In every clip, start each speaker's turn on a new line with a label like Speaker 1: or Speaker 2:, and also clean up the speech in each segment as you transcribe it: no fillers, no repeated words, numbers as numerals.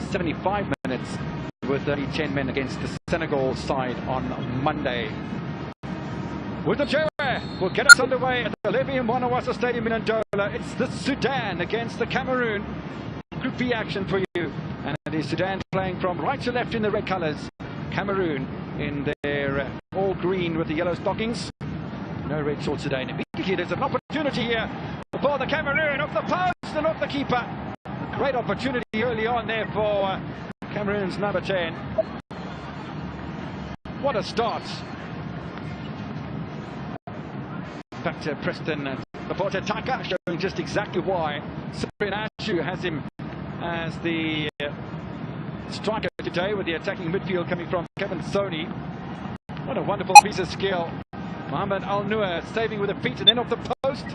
Speaker 1: 75 minutes with only 10 men against the Senegal side on Monday. With the Jewe will get us underway at the Levi Mwanawasa Stadium in Andola. It's the Sudan against the Cameroon. Group B action for you. And it is Sudan playing from right to left in the red colours. Cameroon in their all green with the yellow stockings. No red shorts today. And immediately there's an opportunity here for the Cameroon off the post and off the keeper. Great opportunity early on there for Cameroon's number 10. What a start. Back to Preston Laporte Taka, showing just exactly why Cyprian Ashu has him as the striker today, with the attacking midfield coming from Kevin Sony. What a wonderful piece of skill. Mohamed Al-Noor saving with the feet and then off the post.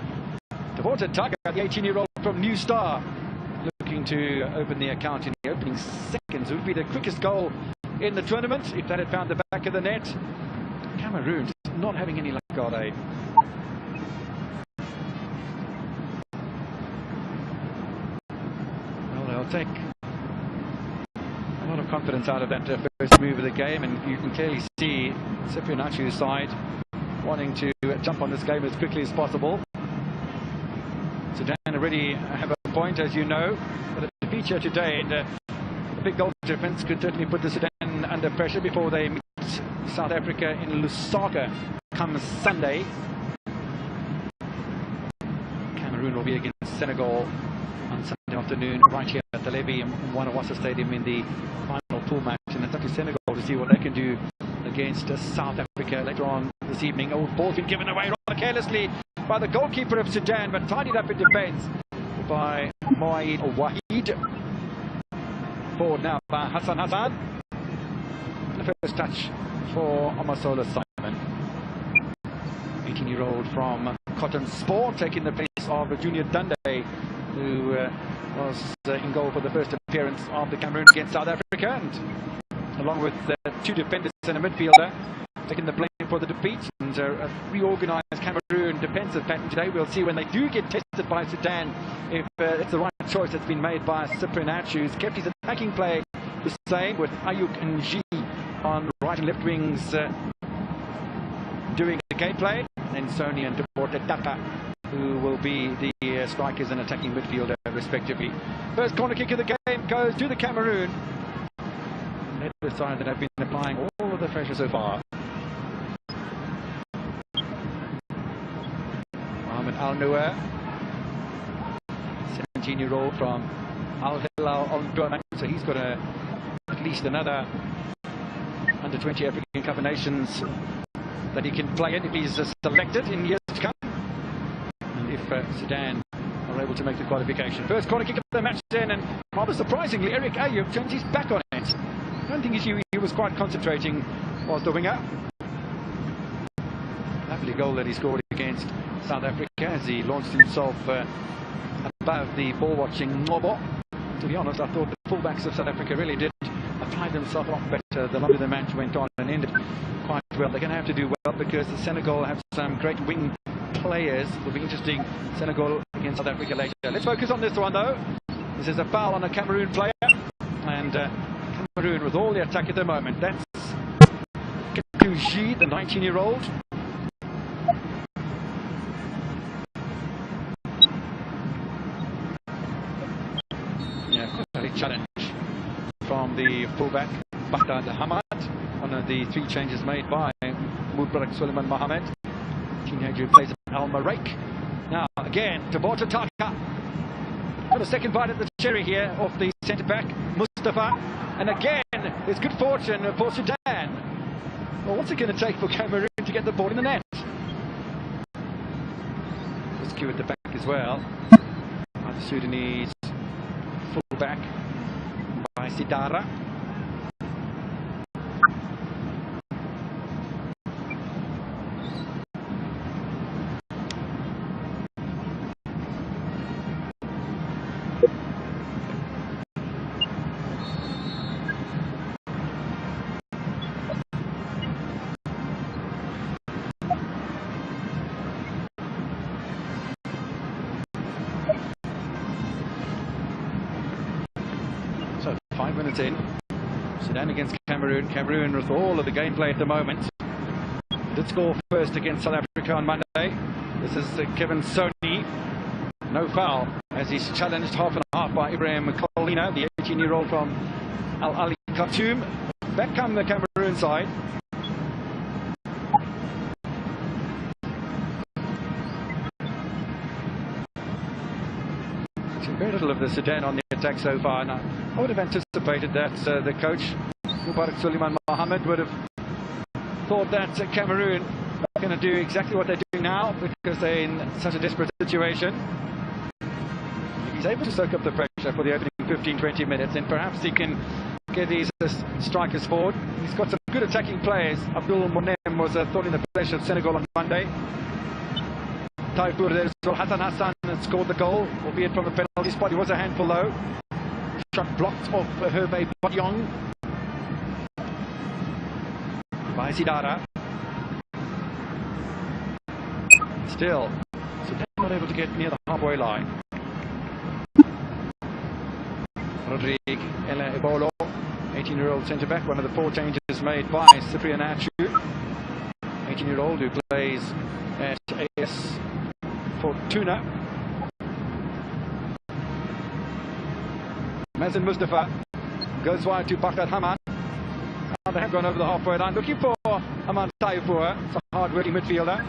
Speaker 1: Laporte Taka, the 18-year-old from New Star, looking to open the account in the opening seconds. It would be the quickest goal in the tournament if that had found the back of the net. Cameroon just not having any luck, are they? They'll take a lot of confidence out of that first move of the game, and you can clearly see Cyprian Ashu's side wanting to jump on this game as quickly as possible. Sudan already have a point, as you know, but a feature today, and a big goal difference could certainly put the Sudan under pressure before they meet South Africa in Lusaka come Sunday. Cameroon will be against Senegal on Sunday afternoon, right here at the Levi Mwanawasa Stadium in the final pool match, and it's up to Senegal to see what they can do against South Africa later on this evening. Oh, ball's been given away rather carelessly by the goalkeeper of Sudan, but tidied up in defence by Moaid Wahid. Forward now by Hassan Hassan. The first touch for Omosola Simon, 18-year-old from Cotton Sport, taking the place of Junior Dundee, who was in goal for the first appearance of the Cameroon against South Africa, and along with two defenders and a midfielder, taking the blame for the defeat, and a reorganised Cameroon defensive pattern today. We'll see when they do get tested by Sudan if it's the right choice that's been made by Cyprian Ashu, who's kept his attacking play the same, with Ayuk and G on right and left wings doing the gameplay, and then Sony and Laporte Taka, who will be the strikers and attacking midfielder respectively. First corner kick of the game goes to the Cameroon. They're the side that have been applying all of the pressure so far. Mohamed Al-Noor, 17-year-old from Al Hilal Omdurman, so he's got at least another under 20 African Cup of Nations that he can play in if he's selected in years to come, and if Sudan are able to make the qualification. First corner kick of the match then, and rather surprisingly Eric Ayub turns his back on it. I don't think he was quite concentrating whilst the winger. Lovely goal that he scored against South Africa as he launched himself above the ball-watching Ngobo. To be honest, I thought the fullbacks of South Africa really did apply themselves a lot better the longer the match went on, and ended quite well. They're going to have to do well because the Senegal have some great wing players. It'll be interesting, Senegal against South Africa later. Let's focus on this one though. This is a foul on a Cameroon player, and Cameroon with all the attack at the moment. That's Kuji, the 19-year-old. Yeah, quite a challenge from the fullback Baghdad Hamad, one of the three changes made by Mubarak Suleiman Mohamed, teenager who plays at Al Maraik. Now again, Laporte Taka got a second bite at the cherry here off the centre back Mustafa, and again it's good fortune for Sudan. Well, what's it going to take for Cameroon to get the ball in the net? Rescue at the back as well by the Sudanese fullback by Sidara. 5 minutes in. Sudan against Cameroon. Cameroon with all of the gameplay at the moment. Did score first against South Africa on Monday. This is Kevin Soni. No foul as he's challenged half and half by Ibrahim Colina, the 18-year-old from Al Ali Khartoum. Back come the Cameroon side. Very little of the Sudan on the attack so far, and I would have anticipated that the coach, Mubarak Suleiman Mohammed, would have thought that Cameroon are going to do exactly what they're doing now because they're in such a desperate situation. If he's able to soak up the pressure for the opening 15-20 minutes, then perhaps he can get these strikers forward. He's got some good attacking players. Abdul Monem was a thorn in the flesh of Senegal on Monday. Taifour Hassan Hassan had scored the goal, albeit from the penalty spot. He was a handful low. Shot blocked off Hervé Badiong by Sidara. Still, Sudan not able to get near the halfway line. Rodrigue Ella Ebolo, 18-year-old centre-back, one of the 4 changes made by Cyprian Achu, 18-year-old who plays at AS Fortuna. Mazen Mustafa goes wide to Bakar Haman. Now they have gone over the halfway line, looking for Haman Taifour. It's a hard-working midfielder.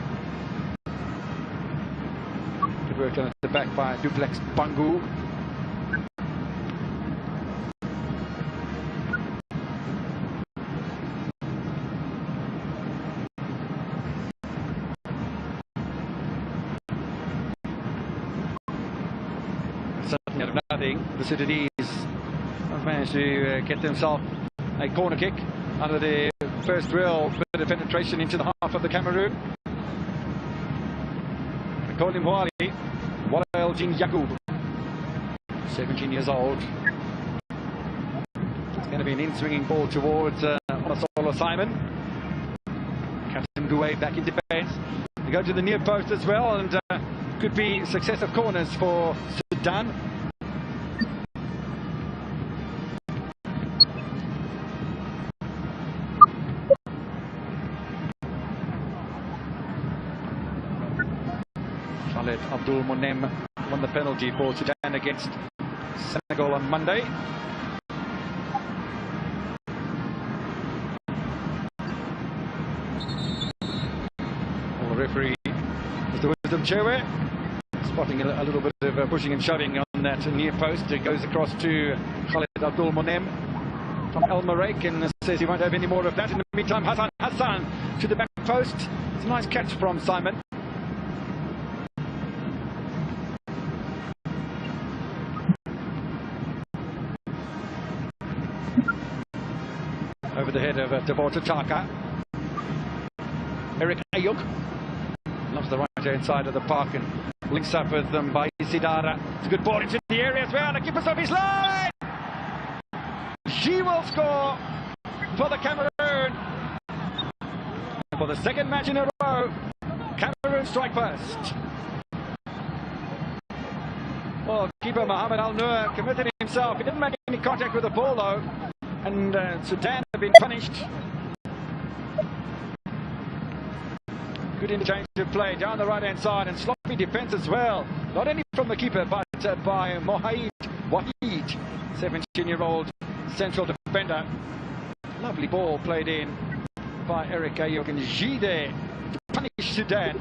Speaker 1: Good work done at the back by Duplex Bangu. Certainly out of nothing, the Sudanese have managed to get themselves a corner kick under the first real bit of penetration into the half of the Cameroon. Kolim Wali, Walael Jean Yakub, 17 years old. It's going to be an in-swinging ball towards Olasolo Simon. Captain Gouet back in defence. They go to the near post as well, and could be successive corners for Sudan. Khaled Abdul Monem won the penalty for Sudan against Senegal on Monday. Well, the referee is the Wisdom Chewe, spotting a little bit of pushing and shoving on that near post. It goes across to Khaled Abdul Monem from El Marek and says he won't have any more of that. In the meantime, Hassan Hassan to the back post. It's a nice catch from Simon. Over the head of Devorta Chaka. Eric Ayuk loves the right-hand side of the park and links up with them by Sidara. It's a good ball into the area as well. The keeper's off his line. She will score for the Cameroon. For the second match in a row, Cameroon strike first. Well, keeper Mohamed Al Noor committed himself. He didn't make any contact with the ball though. And Sudan have been punished. Good interchange of play down the right-hand side and sloppy defence as well. Not only from the keeper, but by Mohamed Wahid, 17-year-old central defender. Lovely ball played in by Eric Ayuk and Jide to punish Sudan.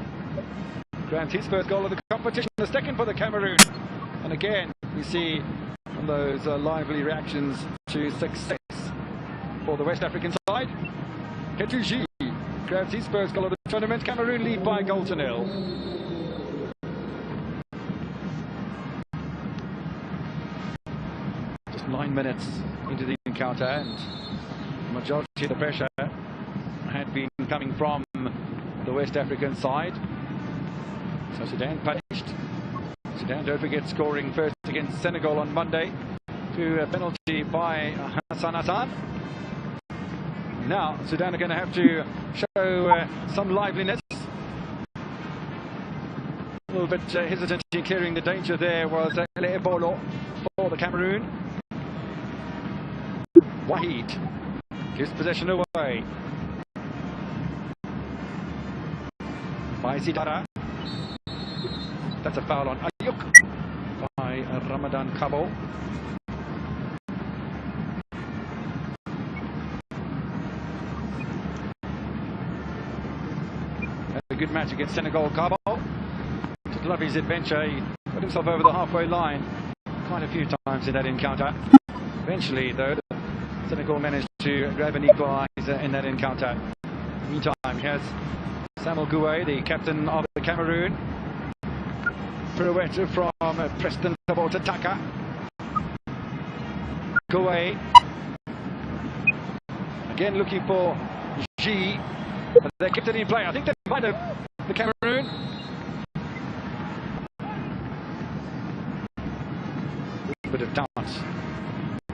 Speaker 1: Grants his first goal of the competition, the second for the Cameroon. And again, we see those lively reactions to success for the West African side. Ketuji grabs his first goal of the tournament. Cameroon lead by a goal to nil. Just 9 minutes into the encounter, and the majority of the pressure had been coming from the West African side. So Sudan punished. Sudan, don't forget, scoring first against Senegal on Monday to a penalty by Hassan Hassan. Now Sudan are going to have to show some liveliness. A little bit hesitant in clearing the danger there was Ele Ebolo for the Cameroon. Wahid gives possession away. By Zidara. That's a foul on Ayuk by Ramadan Kabo. A good match against Senegal. Kabo to love his adventure. He got himself over the halfway line quite a few times in that encounter. Eventually, though, Senegal managed to grab an equaliser in that encounter. Meantime, here's Samuel Gouet, the captain of the Cameroon. Pirouette from Preston Tabota Taka. Gouet. Again looking for G. They kept it in play. I think they might have the Cameroon. A bit of dance.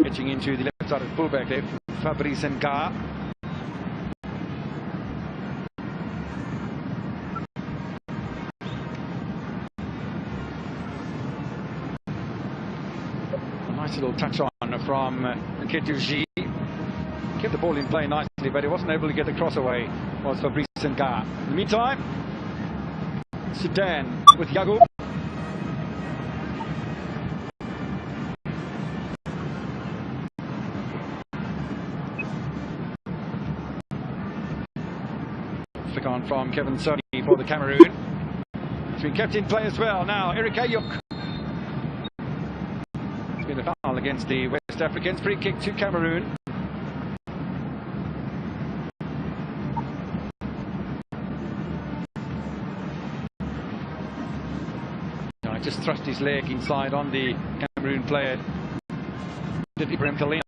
Speaker 1: Pitching into the left side of the fullback there, Fabrice Nga. Nice little touch on from Ketuji. Kept the ball in play nicely, but he wasn't able to get the cross away. Was Fabrice Nga. In the meantime, Sudan with Yagoub. Flick on from Kevin Soni for the Cameroon. It's been kept in play as well. Now Eric Ayuk. It's been a foul against the West Africans. Free kick to Cameroon. Now, he just thrust his leg inside on the Cameroon player. Ibrahim Kalina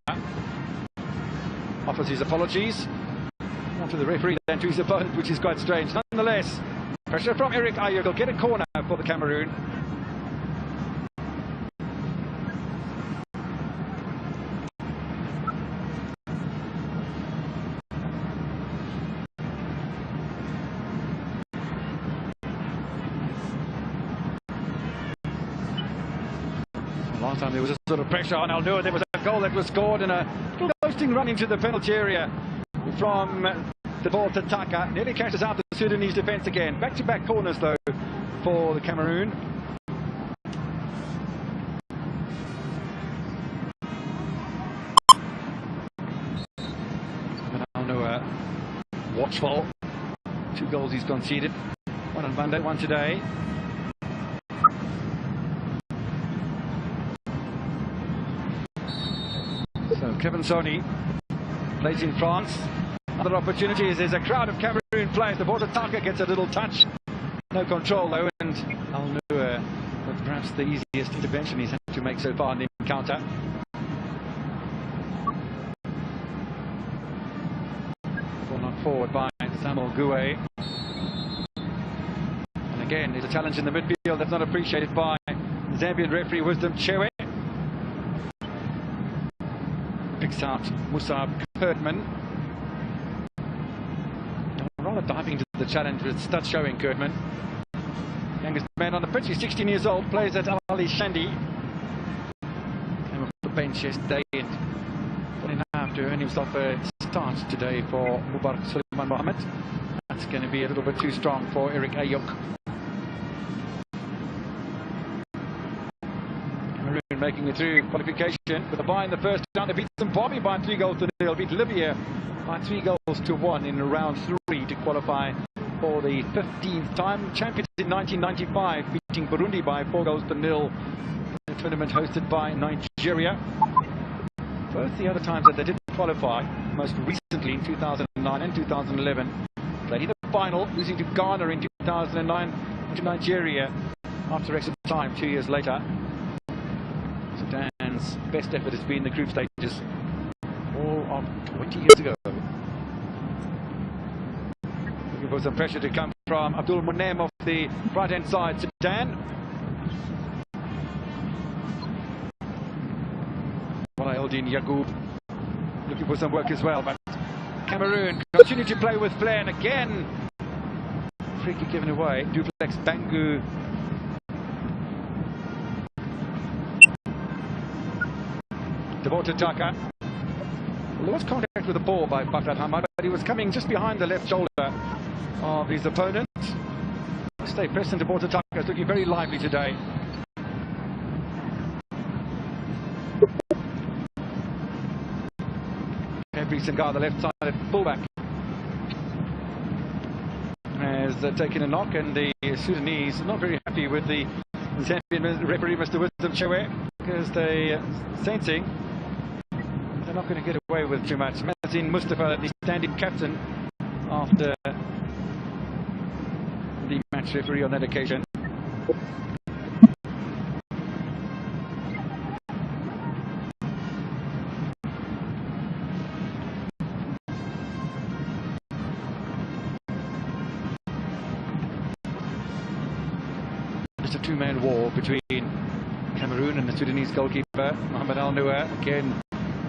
Speaker 1: offers his apologies. Not to the referee, then to his opponent, which is quite strange. Nonetheless, pressure from Eric Ayuk. He'll get a corner for the Cameroon. Last time there was a sort of pressure on Al-Noor. There was a goal that was scored and a little ghosting run into the penalty area from the ball to Taka. Nearly catches out the Sudanese defence again. Back-to-back corners though for the Cameroon. Al-Noor watchful. 2 goals he's conceded. One on Monday, one today. So Kevin Soni plays in France. Other opportunities. There's a crowd of Cameroon players. The Bota Taka gets a little touch. No control though, and Al-Noor with perhaps the easiest intervention he's had to make so far in the encounter. Ball knocked forward by Samuel Gouet. And again, there's a challenge in the midfield that's not appreciated by Zambian referee Wisdom Chewe. Picks out Musab Kurtman. Rather diving into the challenge with stud showing Kurtman. Youngest man on the pitch, he's 16 years old, plays at Al Ali Shandi. Came off the bench yesterday and put in half to earn himself a start today for Mubarak Suleiman Mohammed. That's going to be a little bit too strong for Eric Ayuk. Making it through qualification with a bye in the first round. They beat Zimbabwe by 3-0. Beat Libya by 3-1 in round 3 to qualify for the 15th time. Champions in 1995, beating Burundi by 4-0. The tournament hosted by Nigeria. Both the other times that they didn't qualify, most recently in 2009 and 2011, played in the final, losing to Ghana in 2009 to Nigeria after extra time 2 years later. Sudan's best effort has been the group stages all of 20 years ago. Looking for some pressure to come from Abdul Munem off the right hand side. Sudan. Eldin Yagoub looking for some work as well, but Cameroon continue to play with flair, and again free kick given away. Duplex Bangu. Devota Taka There was contact with the ball by Baghdad Hamad, but he was coming just behind the left shoulder of his opponent. Stay Preston towards attack is looking very lively today. Henry Singar, the left-sided fullback, has taken a knock, and the Sudanese are not very happy with the Zambian referee, Mr. Wisdom Chewe, because they sensing they're not going to get away with too much. Mazin Mustafa, the standing captain, after the match referee on that occasion. It's a two-man war between Cameroon and the Sudanese goalkeeper, Mohamed Al Noor. Again,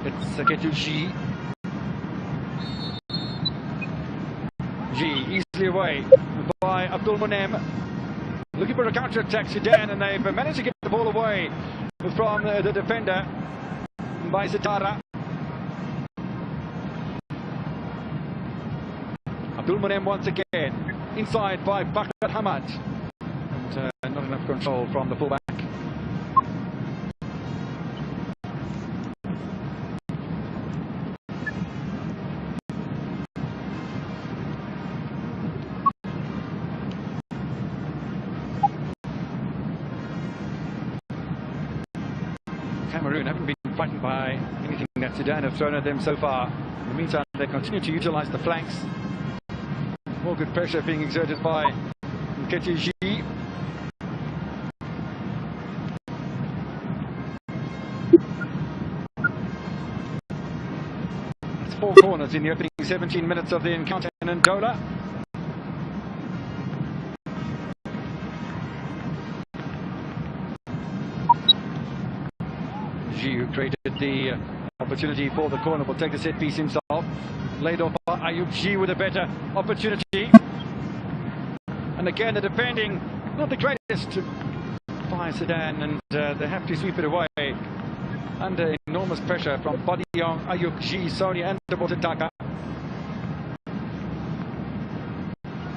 Speaker 1: it's Saketu G. G easily away by Abdul Monem. Looking for a counter-attack, Sudan, and they've managed to get the ball away from the defender by Zatara. Abdul Monem once again, inside by Baghdad Hamad. And not enough control from the fullback. Cameroon haven't been frightened by anything that Sudan have thrown at them so far. In the meantime, they continue to utilize the flanks. More good pressure being exerted by Nketiah. It's 4 corners in the opening 17 minutes of the encounter in Ndola. Who created the opportunity for the corner will take the set piece himself. Laid off by Ayub G with a better opportunity. And again, the defending not the greatest by Sudan, and they have to sweep it away under enormous pressure from Badiong, Ayub G, Sony, and Botitaka.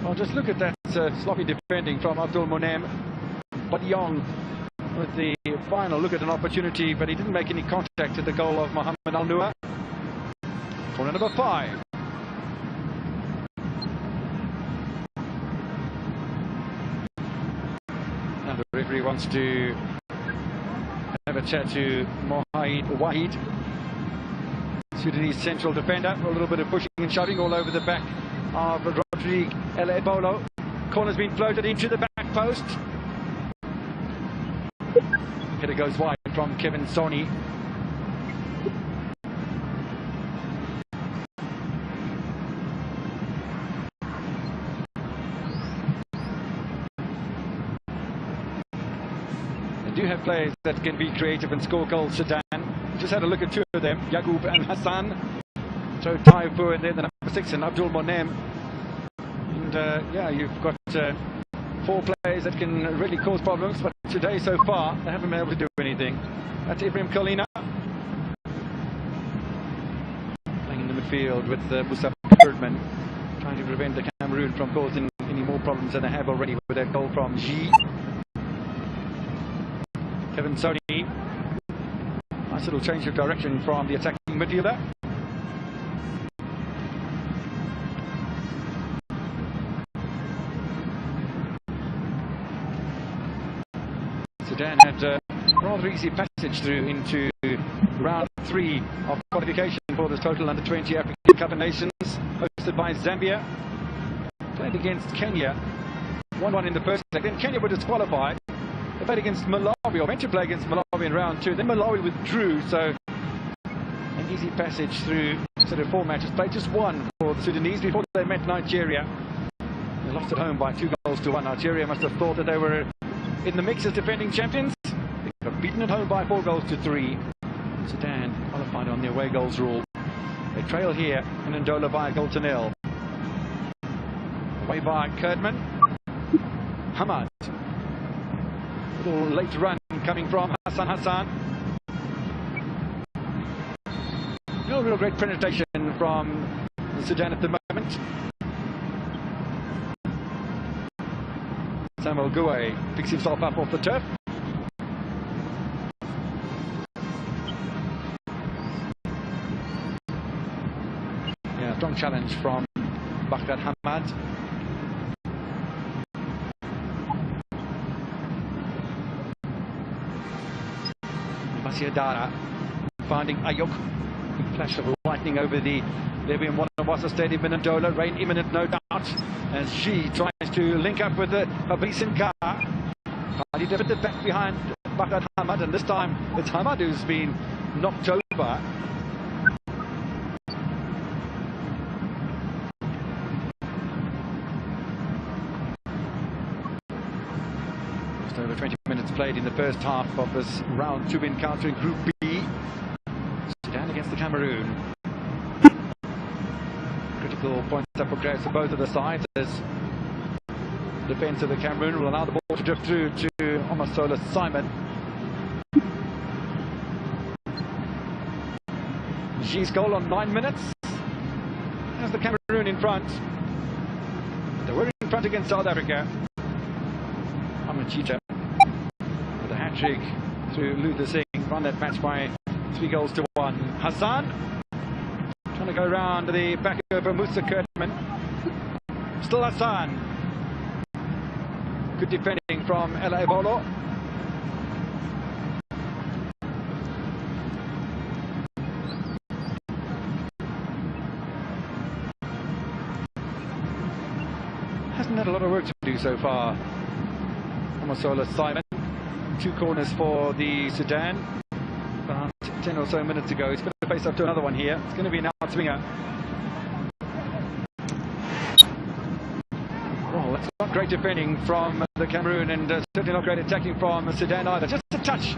Speaker 1: Well, just look at that sloppy defending from Abdul Monem. Badiong with the final look at an opportunity, but he didn't make any contact at the goal of Mohamed Al Noor. Corner number 5. Now the referee wants to have a chat to Mohamed Wahid, Sudanese central defender. A little bit of pushing and shoving all over the back of Rodrigue El Ebolo. Corner's been floated into the back post. Header goes wide from Kevin Sony. They do have players that can be creative and score goals, Sudan. Just had a look at 2 of them, Yaqub and Hassan. So Taifu, and then the number 6 and Abdul Monem. And yeah, you've got 4 players that can really cause problems, but today so far they haven't been able to do anything. That's Ibrahim Kalina playing in the midfield with Musa Birdman, trying to prevent the Cameroon from causing any more problems than they have already with that goal from G. Kevin Sony, nice little change of direction from the attacking midfielder. Sudan had a rather easy passage through into round 3 of qualification for this total under-20 African Cup of Nations, hosted by Zambia. Played against Kenya, 1-1 in the first leg. Then Kenya were disqualified. They played against Malawi, or meant to play against Malawi in round 2. Then Malawi withdrew, so an easy passage through sort of 4 matches. Played just 1 for the Sudanese before they met Nigeria. They lost at home by 2-1. Nigeria must have thought that they were in the mix as defending champions. They got beaten at home by 4-3. Sudan qualified on the away goals rule. They trail here in Ndola by a goal to 0. Away by Kurdman. Hamad. Little late run coming from Hassan. No real great penetration from the Sudan at the moment. Samuel Gouet picks himself up off the turf. Yeah, strong challenge from Baghdad Hamad. Dara finding Ayuk. Flash of lightning over the Levian Wanawasa Stadium in Ndola. Rain imminent, no doubt, as she tries to link up with Fabrice Nga. He defended back behind Baghdad Hamad, and this time it's Hamad who's been knocked over. Just over 20 minutes played in the first half of this round 2 encounter in Group B. Sudan against the Cameroon. Critical points up for grabs for both of the sides as defence of the Cameroon will allow the ball to drift through to Omosola Simon. G's goal on 9 minutes has the Cameroon in front. They were in front against South Africa. Amachita with a hat-trick through Luther Singh, won that match by 3-1. Hassan trying to go around the back over Musa Kurtman. Still Hassan. Good defending from Ella Ebolo. Hasn't had a lot of work to do so far. Omosola Simon. 2 corners for the Sudan. About 10 or so minutes ago. He's going to face up to another one here. It's going to be an outswinger. Well, that's not great defending from the Cameroon, and certainly not great attacking from Sudan either. Just a touch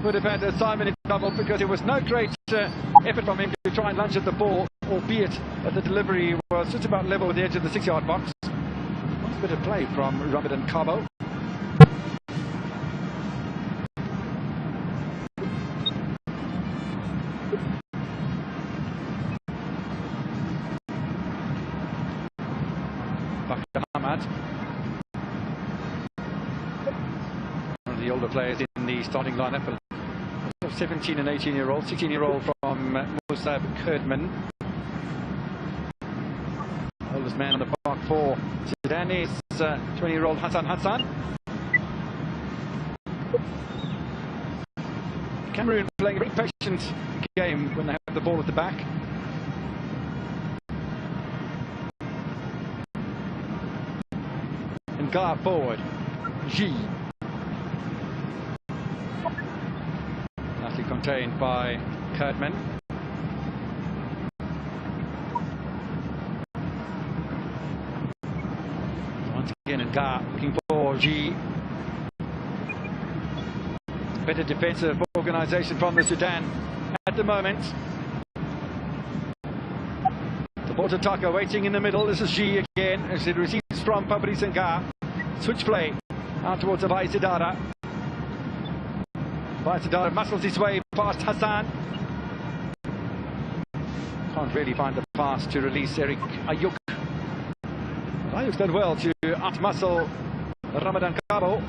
Speaker 1: would have had Simon in trouble, because it was no great effort from him to try and lunge at the ball, albeit that the delivery was just about level with the edge of the 6-yard box. Nice bit of play from Ramadan Cabo. Hamad, one of the older players in the starting lineup, 17 and 18-year-old, 16-year-old from Musa Kurtman. Oldest man on the park for Sudan is 20-year-old Hassan. Cameroon playing a very patient game when they have the ball at the back. Gar forward. G. Nicely contained by Kurtman. Once again, and Gar looking for G. Better defensive organisation from the Sudan at the moment. The ball to Taka waiting in the middle. This is G again as it receives from Fabrice Nga. Switch play out towards Abaisidara. Abaisidara muscles his way past Hassan. Can't really find the pass to release Eric Ayuk. But Ayuk's done well to outmuscle Ramadan Cabo.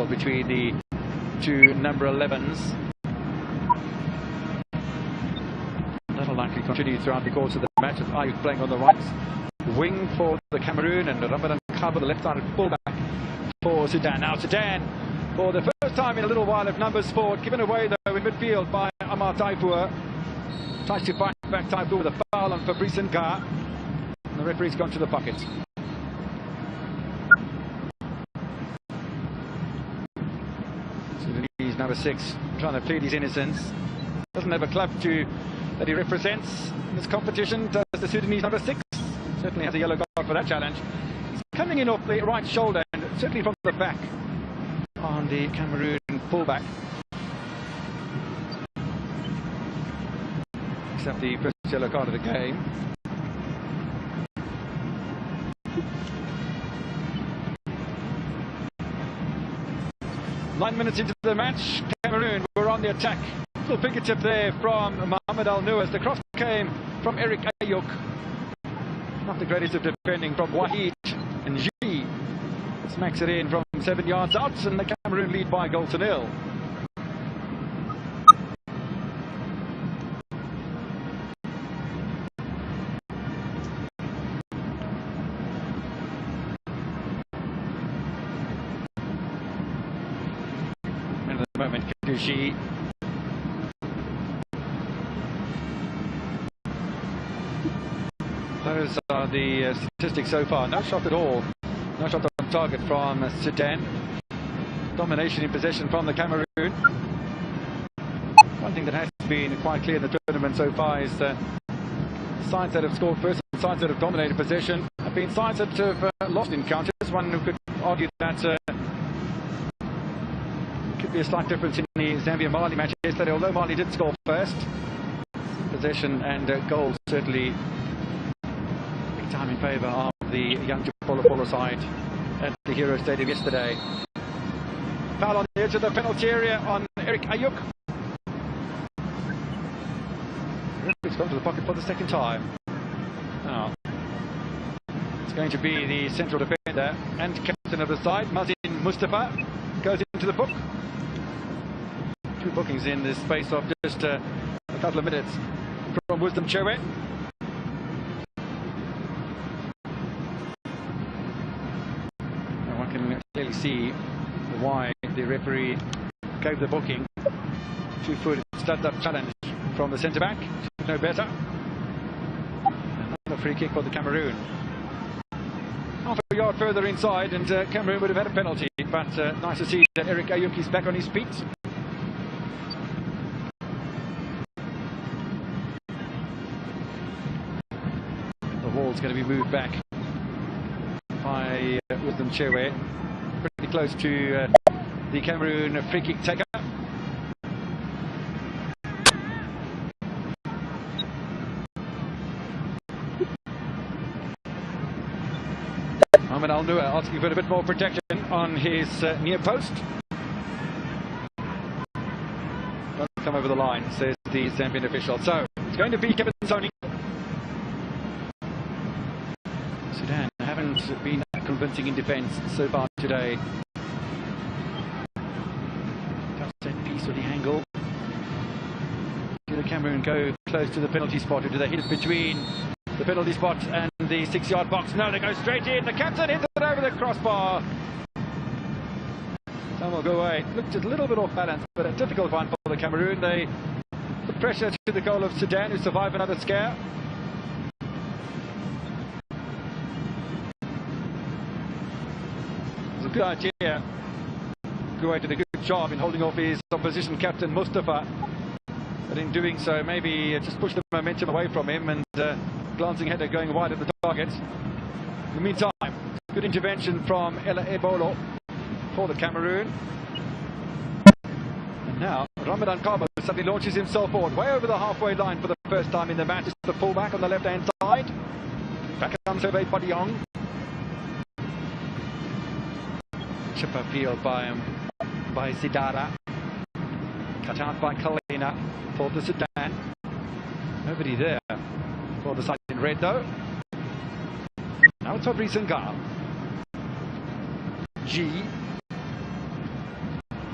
Speaker 1: Between the 2 number 11s. That'll likely continue throughout the course of the match, with Ayuk playing on the right wing for the Cameroon and Ramadan Cabo, the left-sided fullback for Sudan. Now Sudan, for the first time in a little while, have numbers forward, given away though in midfield by Amar Taifour. Tries to fight back Taifour with a foul on Fabrice Nga. And the referee's gone to the pocket. Number 6 trying to plead his innocence. Doesn't have a club that he represents in this competition, does the Sudanese number 6. Certainly has a yellow card for that challenge. He's coming in off the right shoulder and certainly from the back on the Cameroon fullback. Except the yellow card of the game. Nine minutes into the match, Cameroon were on the attack. Little fingertip there from Mohamed Al-Nour as the cross came from Eric Ayuk. Not the greatest of defending from Wahid, and G smacks it in from 7 yards out, and the Cameroon lead by a goal to nil. And at the moment, Kadushi. Those are the statistics so far. No shot at all. No shot on target from Sudan. Domination in possession from the Cameroon. One thing that has been quite clear in the tournament so far is the sides that have scored first and sides that have dominated possession have been sides that have lost encounters. One who could argue that could be a slight difference in the Zambia-Mali match yesterday, although Mali did score first. Possession and goals certainly big time in favour of the young Polo side at the Hero Stadium yesterday. Foul on the edge of the penalty area on Eric Ayuk. It's gone to the pocket for the second time. Now, it's going to be the central defender and captain of the side, Mazin Mustafa, goes into the book. Two bookings in the space of just a couple of minutes from Wisdom Chewe. One can clearly see why the referee gave the booking. 2-foot studs-up challenge from the centre-back. No better. Another free kick for the Cameroon. Half a yard further inside and Cameroon would have had a penalty, but nice to see that Eric Ayuk is back on his feet. The ball's going to be moved back by Wisdom Chewe, pretty close to the Cameroon free kick taker. Mohamed Al-Nour asking for a bit more protection on his near post. Doesn't come over the line, says the Zambian official. So it's going to be Kevin Sony. Sudan haven't been convincing in defence so far today. Tough set piece with the angle. Do the Cameroon go close to the penalty spot, or do they hit it between the penalty spot and the 6-yard box? No, they go straight in. The captain hits it over the crossbar. Time will go away. Looked a little bit off balance, but a difficult one for the Cameroon. They put pressure to the goal of Sudan, who survive another scare. It's a good idea. Kuwait did a good job in holding off his opposition captain Mustafa, but in doing so maybe just pushed the momentum away from him, and glancing header going wide of the target. In the meantime, good intervention from Ella Ebolo for the Cameroon. And now Ramadan Kaba suddenly launches himself forward, way over the halfway line for the first time in the match. It's the fullback on the left-hand side. Back comes Hervé Badiong. Chip appeal by Zidara. Cut out by Kalina for the Sudan. Nobody there for the side in red though. Now it's Fabrice Ngar. G.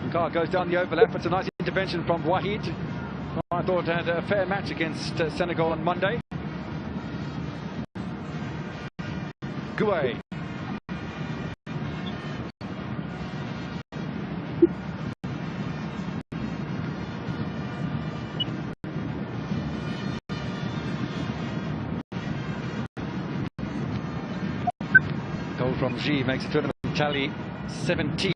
Speaker 1: Ngar goes down the overlap. It's a nice intervention from Wahid. I thought had a fair match against Senegal on Monday. Gouet. Goal from G makes the tournament tally 17.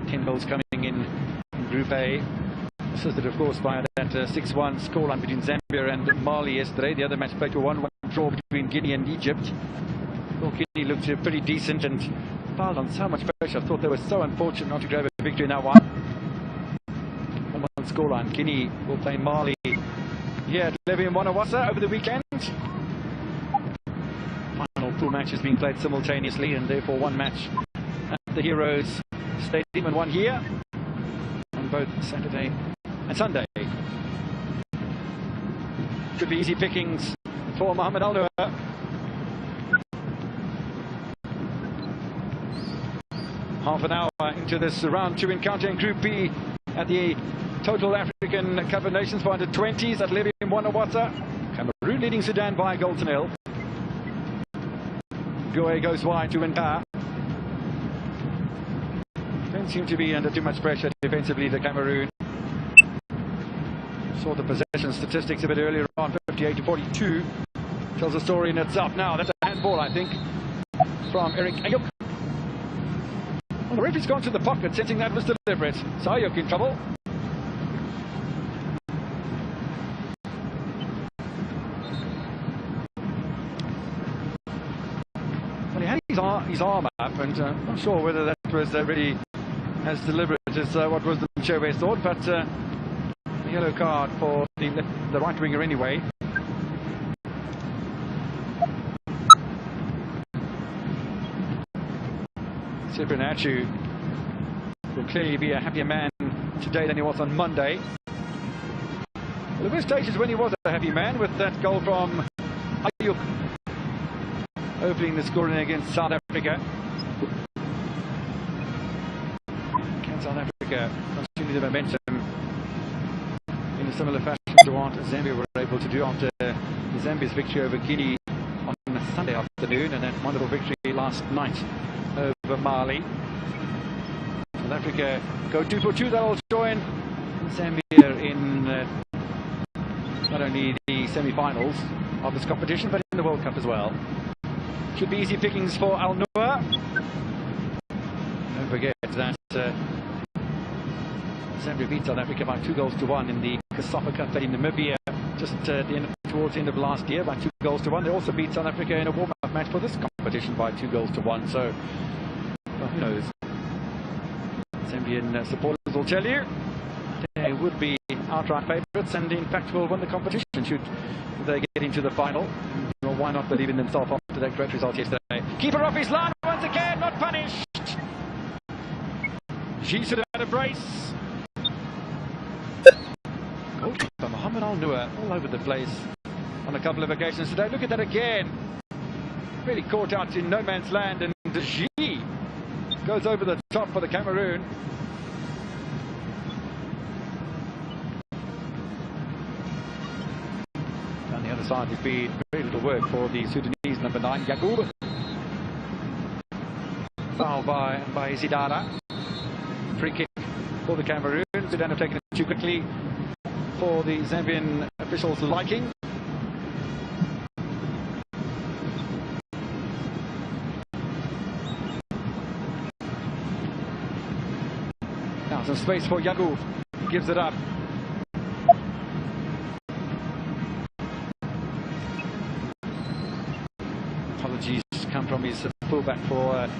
Speaker 1: 10 goals coming in Group A. Assisted, of course, by that 6-1 scoreline between Zambia and Mali yesterday. The other match played to 1-1 draw between Guinea and Egypt. Well, Guinea looked pretty decent and piled on so much pressure. I thought they were so unfortunate not to grab a victory in that one. scoreline. Guinea will play Mali here at Levian Wanawasa over the weekend. Final pool match is being played simultaneously, and therefore one match at the Heroes Stadium and one here on both Saturday and Sunday. Could be easy pickings for Mohamed Al Noor. Half an hour into this round 2 encounter in Group B at the Total African Cup of Nations for under-20s at Levian Wanawasa. Cameroon leading Sudan by a goal to nil. Goe goes wide to Nka. Don't seem to be under too much pressure defensively, the Cameroon. Saw the possession statistics a bit earlier on, 58-42. Tells a story in itself. Now, that's a handball, I think, from Eric Ayuk. Well, the referee's gone to the pocket, sensing that was deliberate. So Ayuk in trouble. Well, he had his arm up, and I'm not sure whether that was really as deliberate as what was the Mchewe thought, but a yellow card for the right winger anyway. Sipinachu will clearly be a happier man today than he was on Monday. Well, there were stages when he was a happy man with that goal from Ayuk, opening the scoring against South Africa. Can South Africa continue the momentum in a similar fashion to what Zambia were able to do after Zambia's victory over Guinea on Sunday afternoon, and that wonderful victory last night over Mali? South Africa go 2 for 2. That'll join Zambia in not only the semi-finals of this competition, but in the World Cup as well. Should be easy pickings for Al Noor. Don't forget that Zambia beat South Africa by 2-1 in the Kasafa Cup in Namibia just towards the end of last year by 2-1. They also beat South Africa in a warm-up match for this competition by 2-1. So, well, who knows? Zambian supporters will tell you they would be outright favourites, and in fact will win the competition should they get into the final. Well, why not believe in themselves after that great result yesterday? Keeper off his line once again, not punished. She should have had a brace. Goalkeeper Mohamed Al Noor all over the place on a couple of occasions today. Look at that again. Really caught out in no man's land, and G goes over the top for the Cameroon. On the other side, there's been very little work for the Sudanese number 9, Yacoub. Foul by Zidara. Free kick for the Cameroon. Sudan have taken it too quickly for the Zambian officials' liking. Now some space for Yacoub. He gives it up. Apologies come from his fullback for a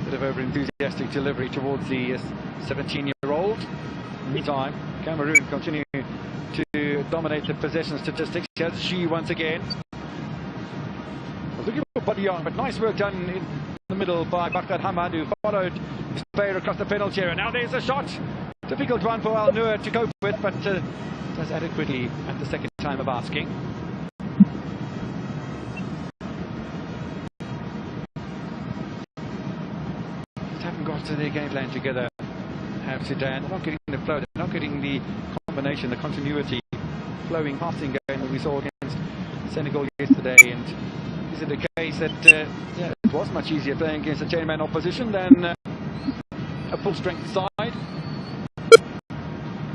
Speaker 1: bit of over-enthusiastic delivery towards the 17-year-old. Meantime, Cameroon continue to dominate the possession statistics. As she once again. Looking for Badian, but nice work done in the middle by Bakr Hamad, who followed his player across the penalty area. Now there's a shot. Difficult one for Al Noor to cope with, but does adequately at the second time of asking. Just haven't got to their game plan together. Have Sudan. They're not getting the flow, they're not getting the combination, the continuity, flowing passing game that we saw against Senegal yesterday. And is it a case that yeah, it was much easier playing against a 10-man opposition than a full-strength side?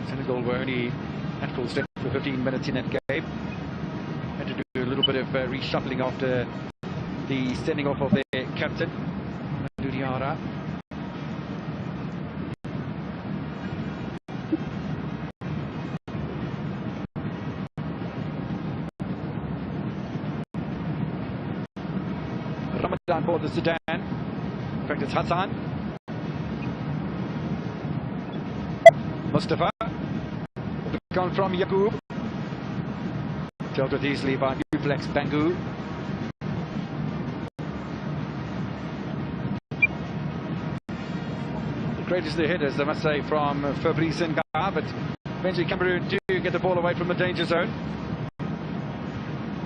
Speaker 1: Senegal were only at full strength for 15 minutes in that game. Had to do a little bit of reshuffling after the sending off of their captain, Diarra. Ramadan for the Sudan. In fact, it's Hassan. Mustafa. on from Yacoub. Dealt with easily by Duplex Bangu. The greatest of the hitters, I must say, from Fabrice Senga, but eventually Cameroon do get the ball away from the danger zone.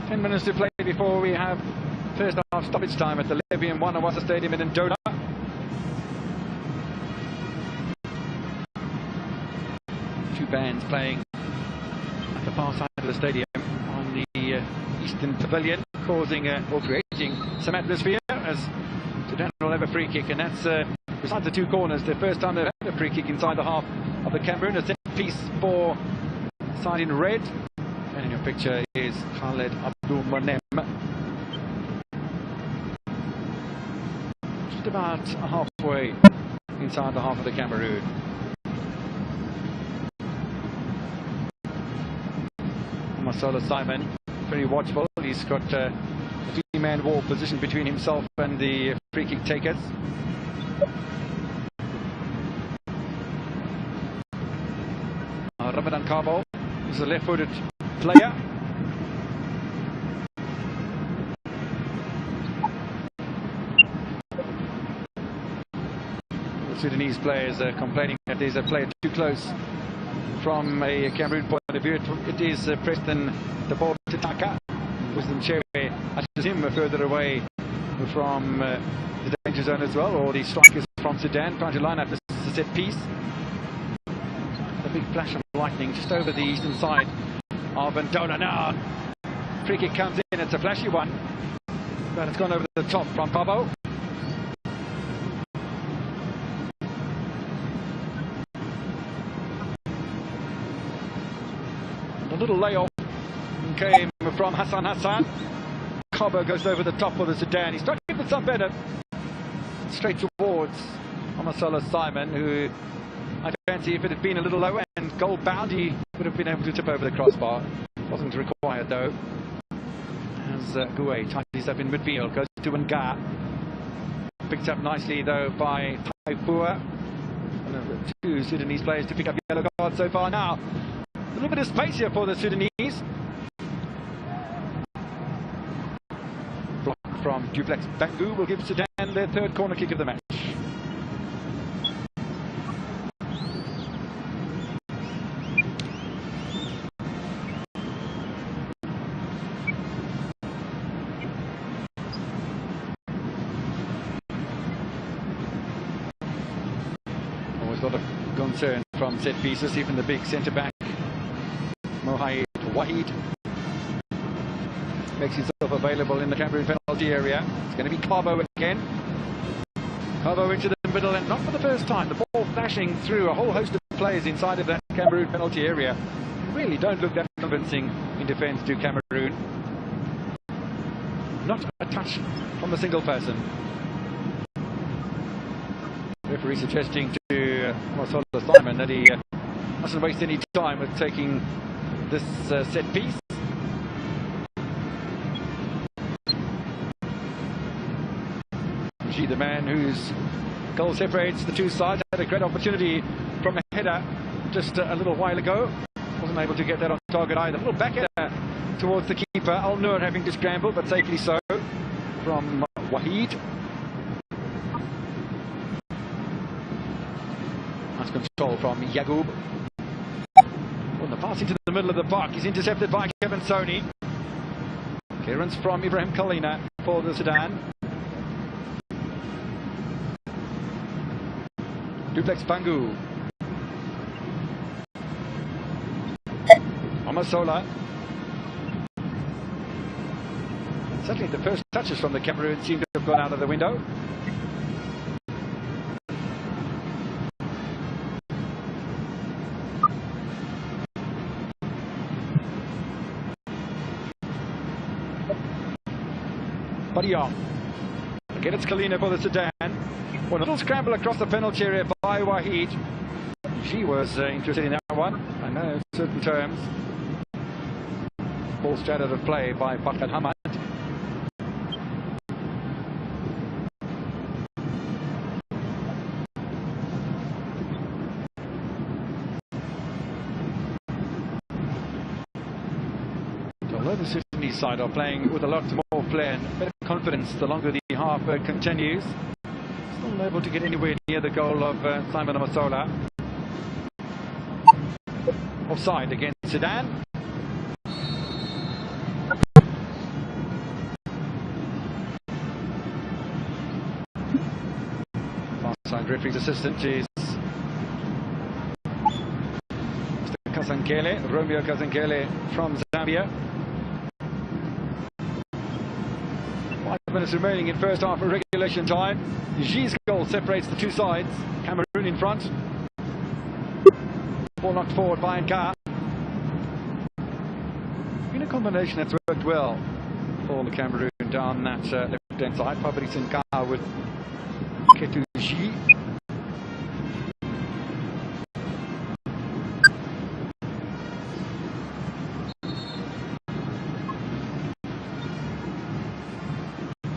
Speaker 1: 10 minutes to play before we have first half stoppage time at the Levian Wanawasa Stadium in Ndola. Two bands playing at the far side of the stadium on the eastern pavilion, causing or creating some atmosphere as Sudan will have a free kick, and that's besides the two corners, the first time they've had a free kick inside the half of the Cameroon. A set piece for side in red, and in your picture is Khaled Abdul Monem. Just about halfway inside the half of the Cameroon. Marcelo Simon, very watchful. He's got a three-man wall position between himself and the free kick takers. Ramadan Cabo is a left-footed player. The Sudanese players are complaining that there's a player too close from a Cameroon point of view. It is Preston the ball to Taka. Wisdom Chewe ushers him further away from the danger zone as well, or the strikers from Sudan trying to line up. This is a set piece. A big flash of lightning just over the eastern side of Ndola now. Free kick comes in, it's a flashy one, but it's gone over the top from Pabo. A little layoff came from Hassan. Cabo goes over the top for the Sudan. He's trying to give it some better. Straight towards Marcelo Simon, who I fancy if it had been a little lower and goal bound, he would have been able to tip over the crossbar. Wasn't required though. As Gouet tidies up in midfield, goes to Nga. Picked up nicely though by Taipua. One of the two Sudanese players to pick up yellow cards so far now. A little bit of space here for the Sudanese. Block from Duplex Bangu will give Sudan their third corner kick of the match. Always a lot of concern from set pieces, even the big centre back Mohamed Wahid makes himself available in the Cameroon penalty area. It's going to be Cabo again. Cabo into the middle, and not for the first time. The ball flashing through a whole host of players inside of that Cameroon penalty area. Really don't look that convincing in defence to Cameroon. Not a touch from a single person. Referee suggesting to Marcelo Simon that he mustn't waste any time with taking this set piece. The man whose goal separates the two sides had a great opportunity from a header just a little while ago. Wasn't able to get that on target either. A little back header towards the keeper. Al-Nur having to scramble, but safely so, from Wahid. Nice control from Yacoub. On the pass into the middle of the park, he's intercepted by Kevin Soni. Clearance from Ibrahim Kalina for the Sudan. Duplex Bangu. Amasola. Certainly the first touches from the Cameroon seem to have gone out of the window. Badion. Again, it's Kalina for the Sudan. Well, a little scramble across the penalty area by Wahid. She was interested in that one. I know in certain terms. Ball straight out of play by Fakhad Hamad. Although the Sudanese side are playing with a lot more flair and better confidence the longer the half continues, still able to get anywhere near the goal of Simon Amasola. Offside against Sudan. Offside referee's assistant is Mr. Kazangele, Romeo Kazangele from Zambia. 5 minutes remaining in first half of regulation time. G's goal separates the two sides. Cameroon in front. Ball knocked forward by Nka. Been a combination that's worked well for the Cameroon down that left-hand side. Fabrice Nka with Ketu G.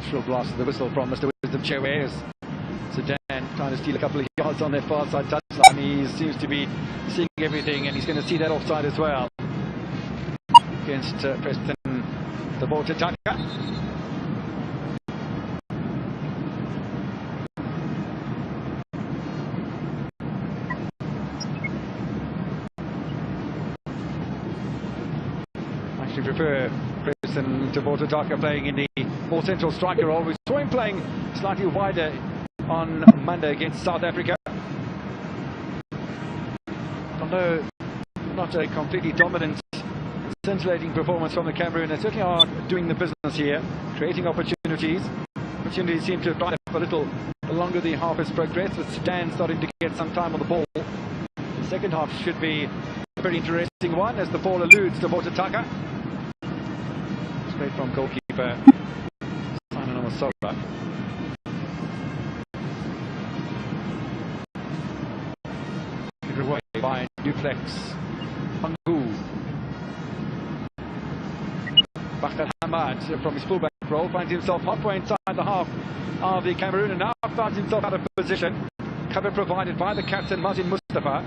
Speaker 1: Shrill blast of the whistle from Mr. Wisdom Chewe as Sudan trying to steal a couple of yards on their far side touchline. He seems to be seeing everything, and he's going to see that offside as well against Preston Tabota-Taka. I actually prefer Preston Tabota-Taka playing in the more central striker role. We saw him playing slightly wider on Monday against South Africa. Although not a completely dominant, scintillating performance from the Cameroon, they certainly are doing the business here, creating opportunities. Opportunities seem to have dried up a little the longer the half has progressed, with Sudan starting to get some time on the ball. The second half should be a very interesting one, as the ball eludes to Tabota-Taka. Straight from goalkeeper Simon Amasola. Away by Duplex. Pangu. Bakar Hamad from his fullback role finds himself halfway inside the half of the Cameroon, and now finds himself out of position. Cover provided by the captain Martin Mustafa.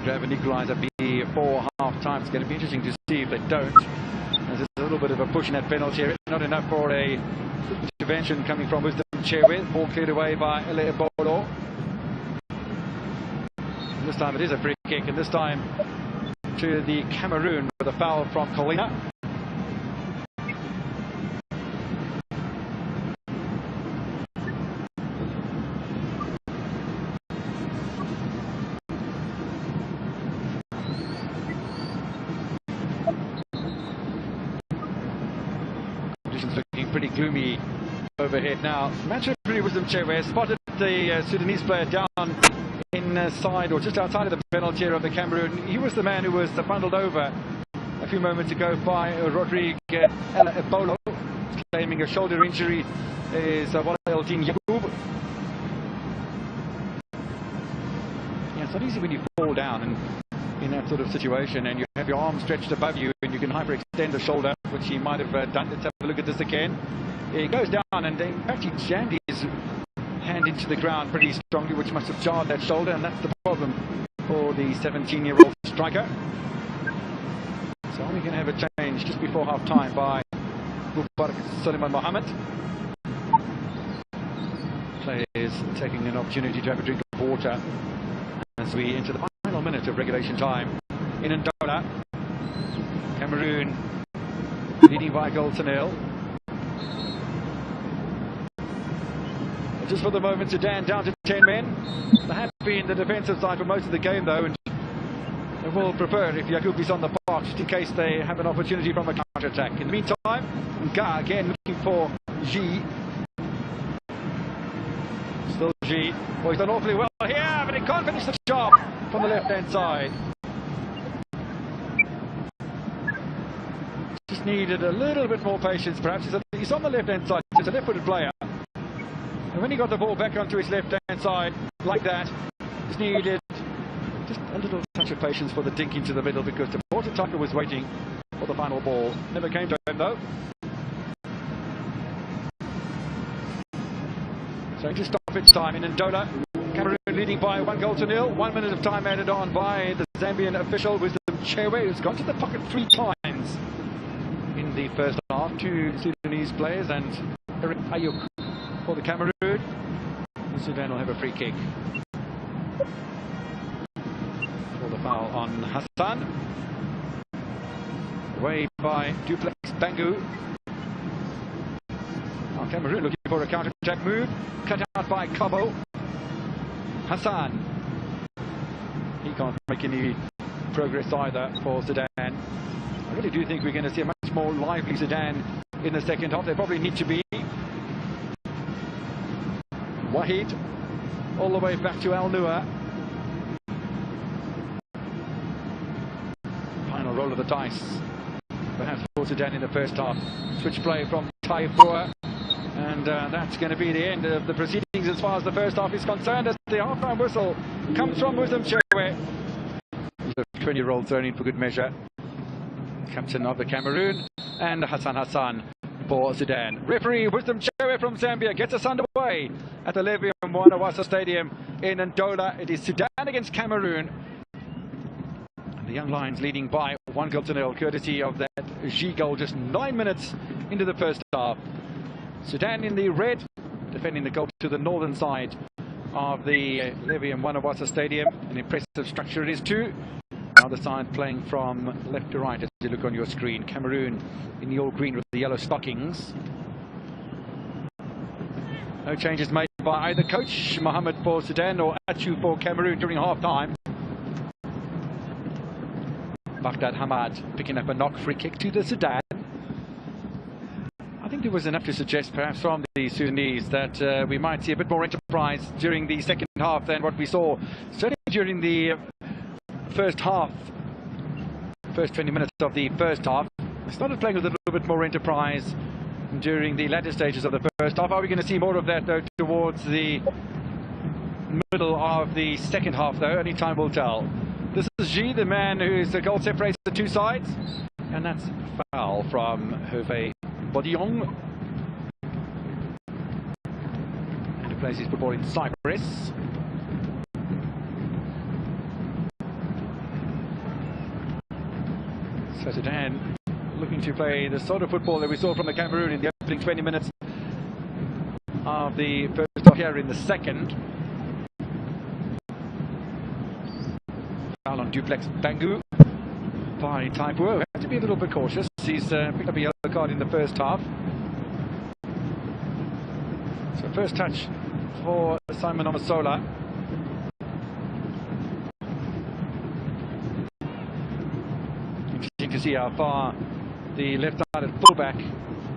Speaker 1: Grab an equaliser before half time. It's going to be interesting to see if they don't, as there's a little bit of a push in that penalty area. Not enough for a intervention coming from Wisdom Chewe. Ball cleared away by Ele Bolo. This time it is a free kick, and this time to the Cameroon with a foul from Colina. Looking pretty gloomy overhead now. Match referee Wisdom Chewe spotted the Sudanese player down inside or just outside of the penalty area of the Cameroon. He was the man who was bundled over a few moments ago by Rodrigue Ebolo, claiming a shoulder injury is Eldin Yacoub. Yeah, it's not easy when you fall down and in that sort of situation and you have your arm stretched above you and you can hyperextend the shoulder, which he might have done. Let's have a look at this again. He goes down, and in fact he jammed his hand into the ground pretty strongly, which must have jarred that shoulder, and that's the problem for the 17-year-old striker. So only going to have a change just before half time by Mubarak Suleiman Mohammed. Players taking an opportunity to have a drink of water as we enter the final minute of regulation time in Ndola. Cameroon leading by a goal to nil. Just for the moment, Sudan down to 10 men. They have been the defensive side for most of the game, though, and they will prefer if Yacoub is on the park, just in case they have an opportunity from a counter-attack. In the meantime, Nga again looking for G. Still G. Well, he's done awfully well here, but he can't finish the job from the left-hand side. Just needed a little bit more patience, perhaps. He's on the left-hand side. He's a left-footed player. And when he got the ball back onto his left-hand side like that, just needed Just a little touch of patience for the dink into the middle, because the Porter Tucker was waiting for the final ball. Never came to him though. So just stoppage time in Ndola. Cameroon leading by 1-0. 1 minute of time added on by the Zambian official, Wisdom Chewe, who's gone to the pocket 3 times in the first half. 2 Sudanese players and Eric Ayuk for the Cameroon. Sudan will have a free kick for the foul on Hassan. Away by Duplex Bangu. Cameroon looking for a counter-attack move. Cut out by Cabo. Hassan. He can't make any progress either for Sudan. I really do think we're going to see a much more lively Sudan in the second half. They probably need to be. Wahid all the way back to Al Nua. Final roll of the dice, perhaps for Sudan in the first half. Switch play from Taifua, and that's going to be the end of the proceedings as far as the first half is concerned, as the half-time whistle comes from Wisdom Chewe. The 20-year-old thrown in for good measure. Captain of the Cameroon, and Hassan for Sudan. Referee Wisdom Chewe from Zambia gets us underway at the Levium Mwanawasa Stadium in Ndola. It is Sudan against Cameroon. And the Young Lions leading by 1-0, courtesy of that G goal just 9 minutes into the first half. Sudan in the red, defending the goal to the northern side of the Levium Mwanawasa Stadium. An impressive structure it is too. Other side playing from left to right as you look on your screen. Cameroon in the all green with the yellow stockings. No changes made by either coach, Mohammed for Sudan or Achu for Cameroon during half-time. Baghdad Hamad picking up a knock free kick to the Sudan. I think there was enough to suggest perhaps from the Sudanese that we might see a bit more enterprise during the second half than what we saw certainly during the first half, first 20 minutes of the first half. We started playing with a little bit more enterprise during the latter stages of the first half. Are we going to see more of that though towards the middle of the second half though? Only time will tell. This is G, the man whose goal separates the two sides, and that's foul from Hervé Bodiong. And he plays his football in Cyprus. So Sudan looking to play the sort of football that we saw from the Cameroon in the opening 20 minutes of the first half here in the second. Foul on Duplex Bangu by Taifua. Have to be a little bit cautious. He's picked up a yellow card in the first half. So first touch for Simon Omasola. Interesting to see how far the left-sided fullback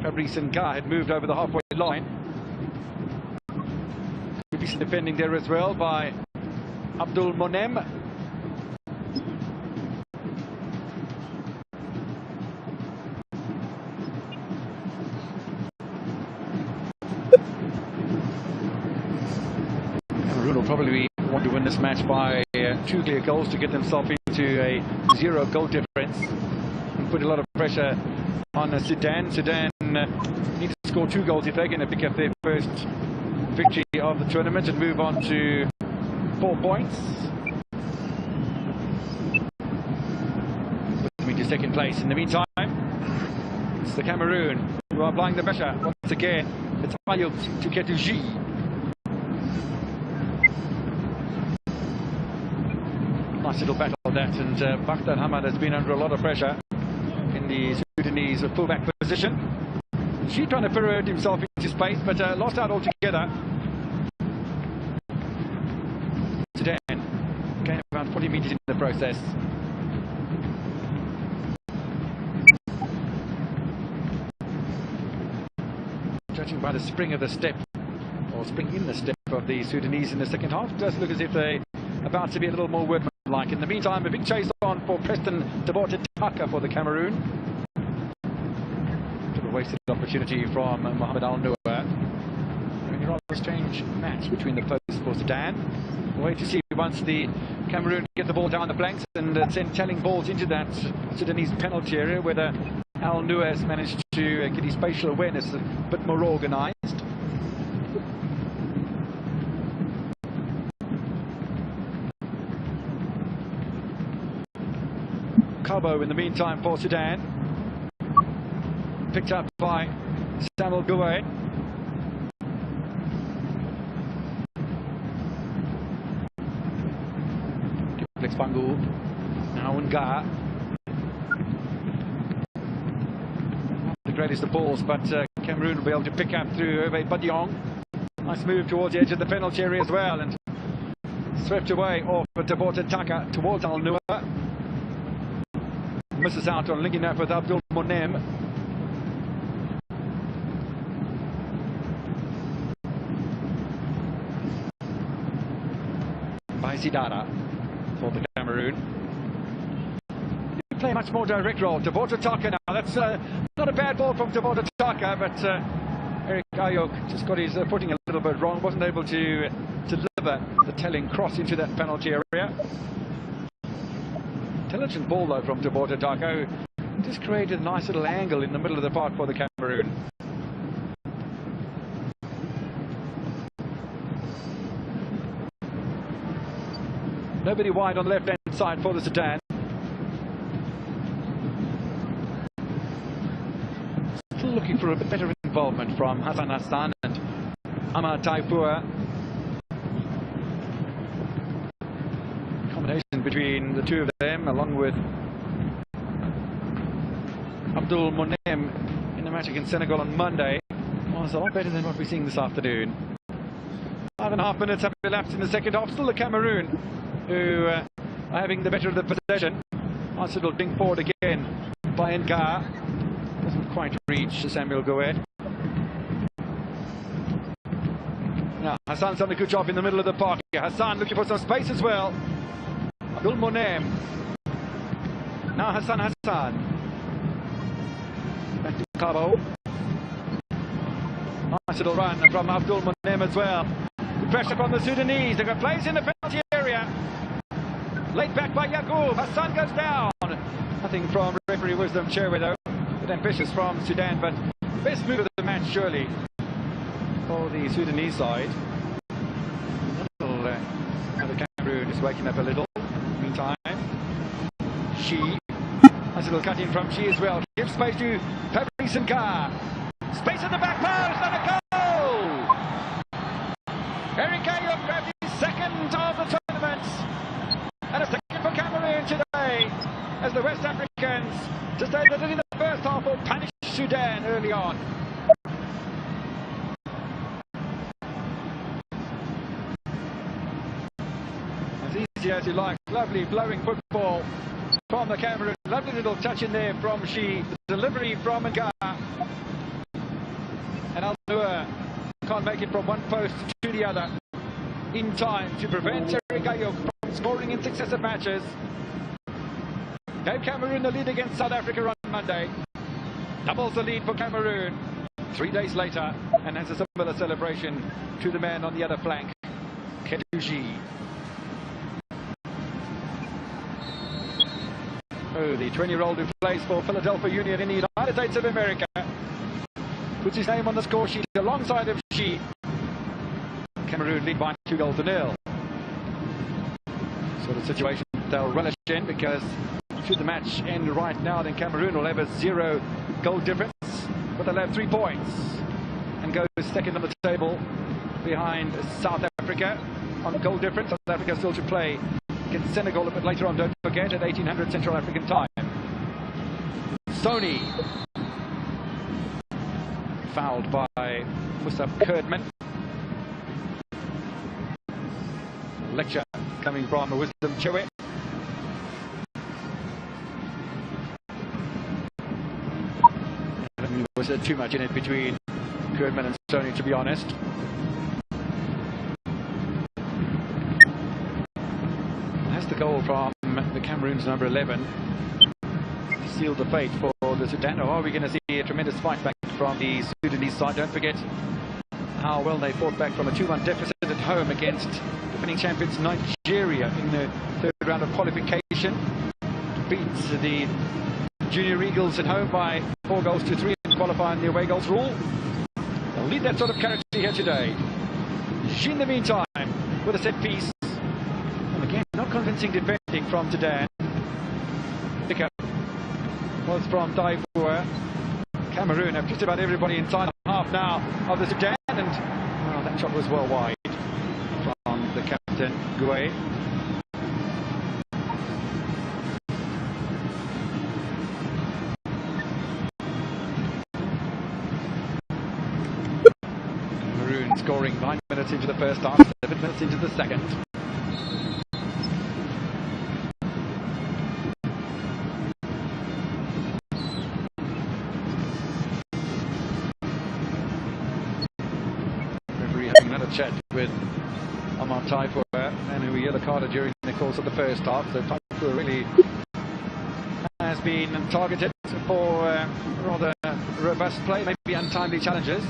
Speaker 1: Fabrice Nga had moved over the halfway line. Good piece of defending there as well by Abdul Monem. Cameroon will probably want to win this match by 2 clear goals to get themselves into a 0 goal difference and put a lot of pressure on Sudan. Sudan need to score 2 goals if they're going to pick up their first victory of the tournament and move on to 4 points. Put them into second place. In the meantime, it's the Cameroon who are applying the pressure once again. It's Ayuk to get to G. Nice little battle that, and Baghdad Hamad has been under a lot of pressure in the Sudanese fullback position. She trying to pirouette himself into space, but lost out altogether. Sudan gained about 40 metres in the process. Judging by the spring of the step, or spring in the step of the Sudanese in the second half, it does look as if they're about to be a little more workmanlike. In the meantime, a big chase on for Preston Tabota for the Cameroon. A wasted opportunity from Mohamed Al Noor. strange match between the posts for Sudan. We'll wait to see once the Cameroon get the ball down the flanks and send telling balls into that Sudanese penalty area, whether Al Noor has managed to get his spatial awareness a bit more organised. Cabo in the meantime for Sudan. Picked up by Samuel Gouet. Flex Bangu. Now Unga. The greatest of balls, but Cameroon will be able to pick up through Hervé Badiong. Nice move towards the edge of the penalty area as well, and swept away off Tabota Taka towards Al Noor. Misses out on linking up with Abdul Monem. By Sidara for the Cameroon. You play a much more direct role. Tabota Taka now. That's not a bad ball from Tabota Taka, but Eric Ayok just got his footing a little bit wrong. Wasn't able to deliver the telling cross into that penalty area. Intelligent ball though from Tabota Taka, who just created a nice little angle in the middle of the park for the Cameroon. Nobody wide on the left-hand side for the Sudan. Still looking for a bit better involvement from Hassan Hassan and Amar Taipour. Combination between the two of them, along with Abdul Monem in the match against Senegal on Monday, was a lot better than what we're seeing this afternoon. 5.5 minutes have elapsed in the second half. Still the Cameroon who are having the better of the possession. Nice little ding forward again by Nga. Doesn't quite reach Samuel Gouet. Now Hassan's done a good job in the middle of the park. Hassan looking for some space as well. Abdul Monem. Now Hassan. Back to Cabo. Nice little run from Abdul Monem as well. Good pressure from the Sudanese. They've got players in the penalty area. Laid back by Yacoub. Hassan goes down. Nothing from referee Wisdom Cherwe though. Bit ambitious from Sudan, but best move of the match surely for the Sudanese side. The Cameroon is waking up a little. Meantime, Shi. Nice little cut in from Shi as well. Gives space to Fabrice Nga. Space at the back post and a goal! Eric Ayok grabbed his second of the tournament. And a second for Cameroon today, as the West Africans, just as they did in the first half, will punish Sudan early on. As easy as you like. Lovely blowing football from the Cameroon. Lovely little touch in there from Shi. The delivery from Nga. And Al Noor can't make it from one post to the other in time to prevent Eric Ayok from scoring in successive matches. Gave Cameroon the lead against South Africa on Monday. Doubles the lead for Cameroon 3 days later, and has a similar celebration to the man on the other flank, Ketuji. Oh, the 20-year-old who plays for Philadelphia Union in the United States of America puts his name on the score sheet alongside of Shi. Cameroon lead by 2-0. Sort of situation they'll relish in, because should the match end right now, then Cameroon will have a 0-goal difference, but they'll have 3 points and go second on the table behind South Africa on goal difference. South Africa still to play against Senegal a bit later on, don't forget, at 1800 Central African time. Sony fouled by Musab Kerdman. Lecture coming from Wisdom Cherwe. Was there too much in it between Kerdman and Sony, to be honest? That's the goal from the Cameroon's number 11. Sealed the fate for the Sudan. Or are we going to see a tremendous fight back from the Sudanese side? Don't forget how well they fought back from a 2-1 deficit at home against defending champions Nigeria in the third round of qualification. Beats the Junior Eagles at home by 4-3 and qualifying the away goals rule. They'll lead that sort of character here today. G in the meantime with a set piece. And again, not convincing defending from Sudan. Pickup was from Daifua. Cameroon have just about everybody inside the half now of the Sudan, and well, that shot was well wide from the captain, Gouet. Cameroon scoring 9 minutes into the first half, 7 minutes into the second. Chat with Amar Taifua, and who yellow carded during the course of the first half. So Taifua really has been targeted for rather robust play, maybe untimely challenges.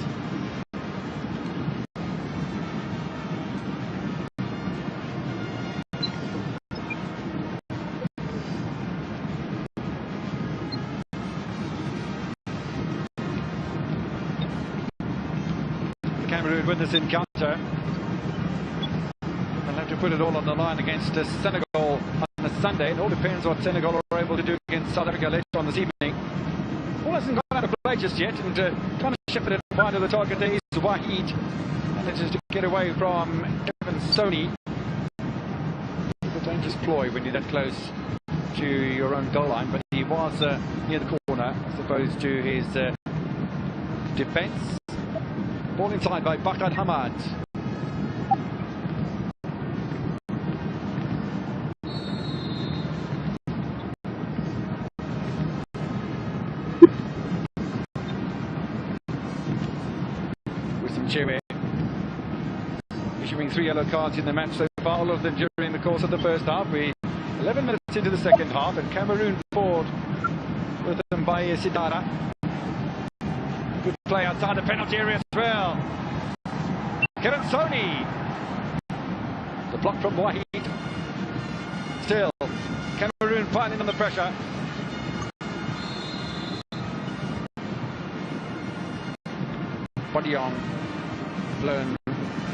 Speaker 1: Cameroon win this encounter. They'll have to put it all on the line against Senegal on a Sunday. It all depends what Senegal are able to do against South Africa later on this evening. Ball hasn't gone out of play just yet, and trying to shift it wide of the target there is Wahid. Manages to get away from Kevin Sony. It's a dangerous ploy when you're that close to your own goal line, but he was near the corner as opposed to his defence. Ball inside by Bakar Hamad. Wisdom Chewe issuing 3 yellow cards in the match so far, all of them during the course of the first half. We're 11 minutes into the second half, and Cameroon forward with them by Sidara. Good play outside the penalty area as well. Kevin Sony. The block from Wahid. Still, Cameroon piling on the pressure. Bodiong blown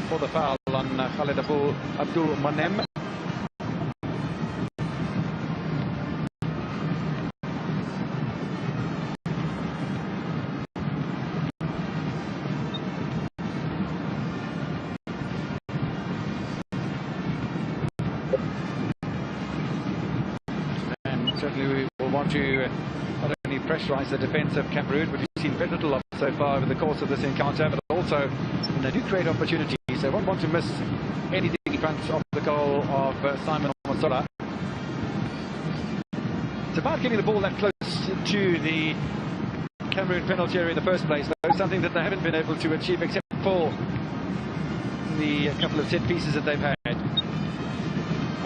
Speaker 1: for the foul on Khaled Abdul Monem. Certainly we will want to not only pressurise the defence of Cameroon, which we've seen very little of so far over the course of this encounter, but also when they do create opportunities, they won't want to miss anything in front of the goal of Simon Omosola. It's about getting the ball that close to the Cameroon penalty area in the first place, though, something that they haven't been able to achieve except for the couple of set pieces that they've had. A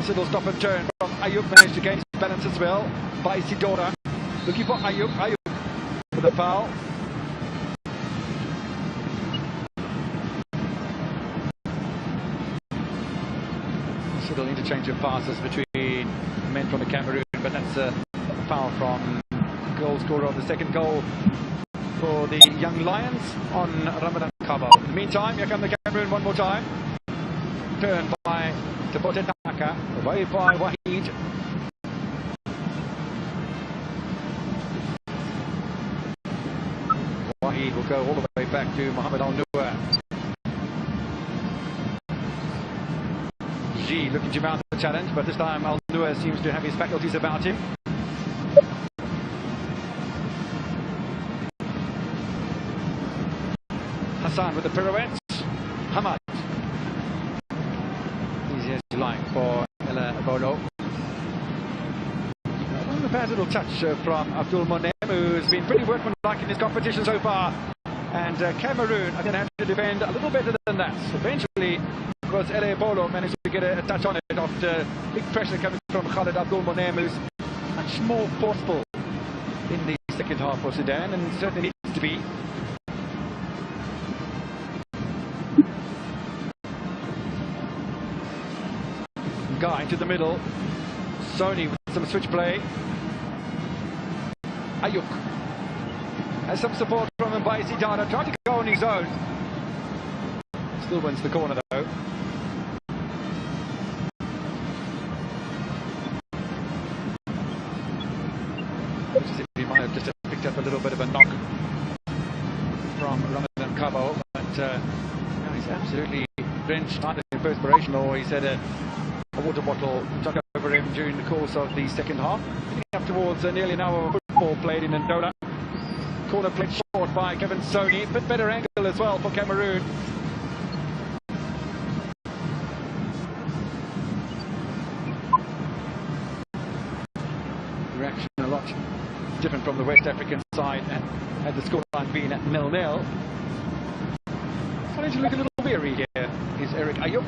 Speaker 1: little stop and turn from Ayuk, managed to gain his balance as well by Sidora. Looking for Ayuk, with a foul. Little interchange of passes between men from the Cameroon, but that's a foul from the goal scorer of the second goal for the Young Lions on Ramadan Kabal. In the meantime, here come the Cameroon one more time. Turn by Tabote Taka, away by Wahid. Wahid will go all the way back to Mohamed Al-Nour. G looking to mount the challenge, but this time Al-Nour seems to have his faculties about him. Hassan with the pirouette. Hamad. Easy as you like for Ella Bolo. A bad little touch from Abdul Monem, who's been pretty workmanlike in this competition so far. And Cameroon are going to have to defend a little better than that. Eventually, was Ella Bolo managed to get a touch on it after big pressure coming from Khaled Abdul Monem, who's much more forceful in the second half for Sudan, and certainly needs to be. Guy into the middle. Sony with some switch play. Ayuk has some support from him by Zidane. Trying to go on his own. Still wins the corner though. He might have just picked up a little bit of a knock from Ramadan Cabo, but he's absolutely drenched either in perspiration or he's had a water bottle tuck over him during the course of the second half. Getting up towards nearly an hour of football played in Ndola. Corner played short by Kevin Sony. A bit better angle as well for Cameroon. Reaction a lot different from the West African side, and had the scoreline been at 0-0. Starting to look a little weary here is Eric Ayuk.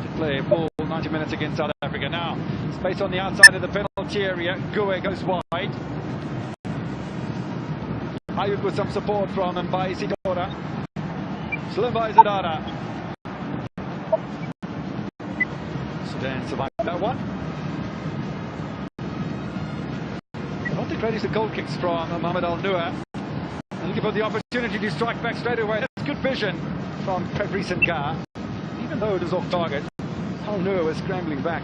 Speaker 1: To play a full 90 minutes against South Africa. Now, space on the outside of the penalty area. Gue goes wide. Ayuk with some support from Mbai Sidora. Slim by Zadara. Sudan survived that one. Not the greatest of goal kicks from Mohamed Al-Noor. Looking for the opportunity to strike back straight away. That's good vision from Fabrice Nga. Even though it was off target, Al-Noor was scrambling back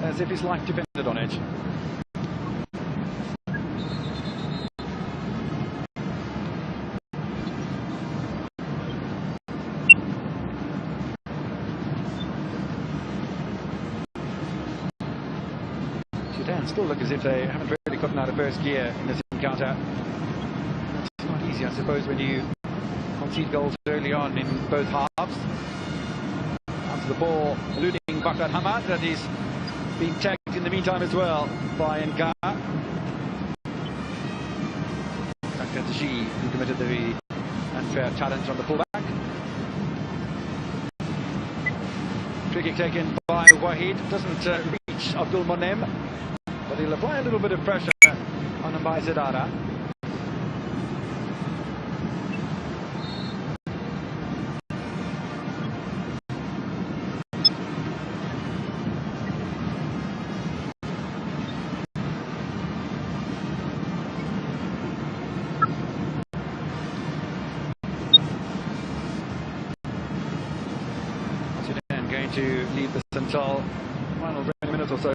Speaker 1: as if his life depended on it. Sudan still look as if they haven't really gotten out of first gear in this encounter. It's not easy, I suppose, when you concede goals early on in both halves. Onto the ball, eluding Bakrat Hamad, and he's been tagged in the meantime as well by Nga. Bakrat G, who committed the unfair challenge on the fullback. Free kick taken by Wahid, doesn't reach Abdul Monem. But he'll apply a little bit of pressure on Mbai Zadara. Sudan going to lead the Central final 20 minutes or so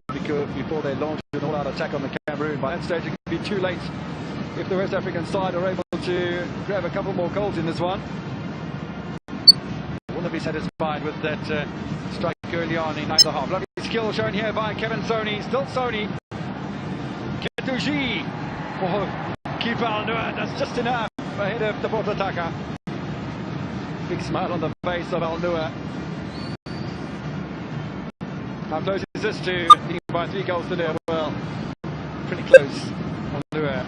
Speaker 1: before they launch an all-out attack on the Cameroon. By that stage it could be too late if the West African side are able to grab a couple more goals in this one. Wouldn't be satisfied with that strike early on in either half. Lovely skill shown here by Kevin Sony. Still Sony. Ketuji. Oh, keeper Al-Noor. That's just enough ahead of the Bottataka. Big smile on the face of Al-Noor. How close is this to leading by 3 goals to 0? Well, pretty close. Al-Noor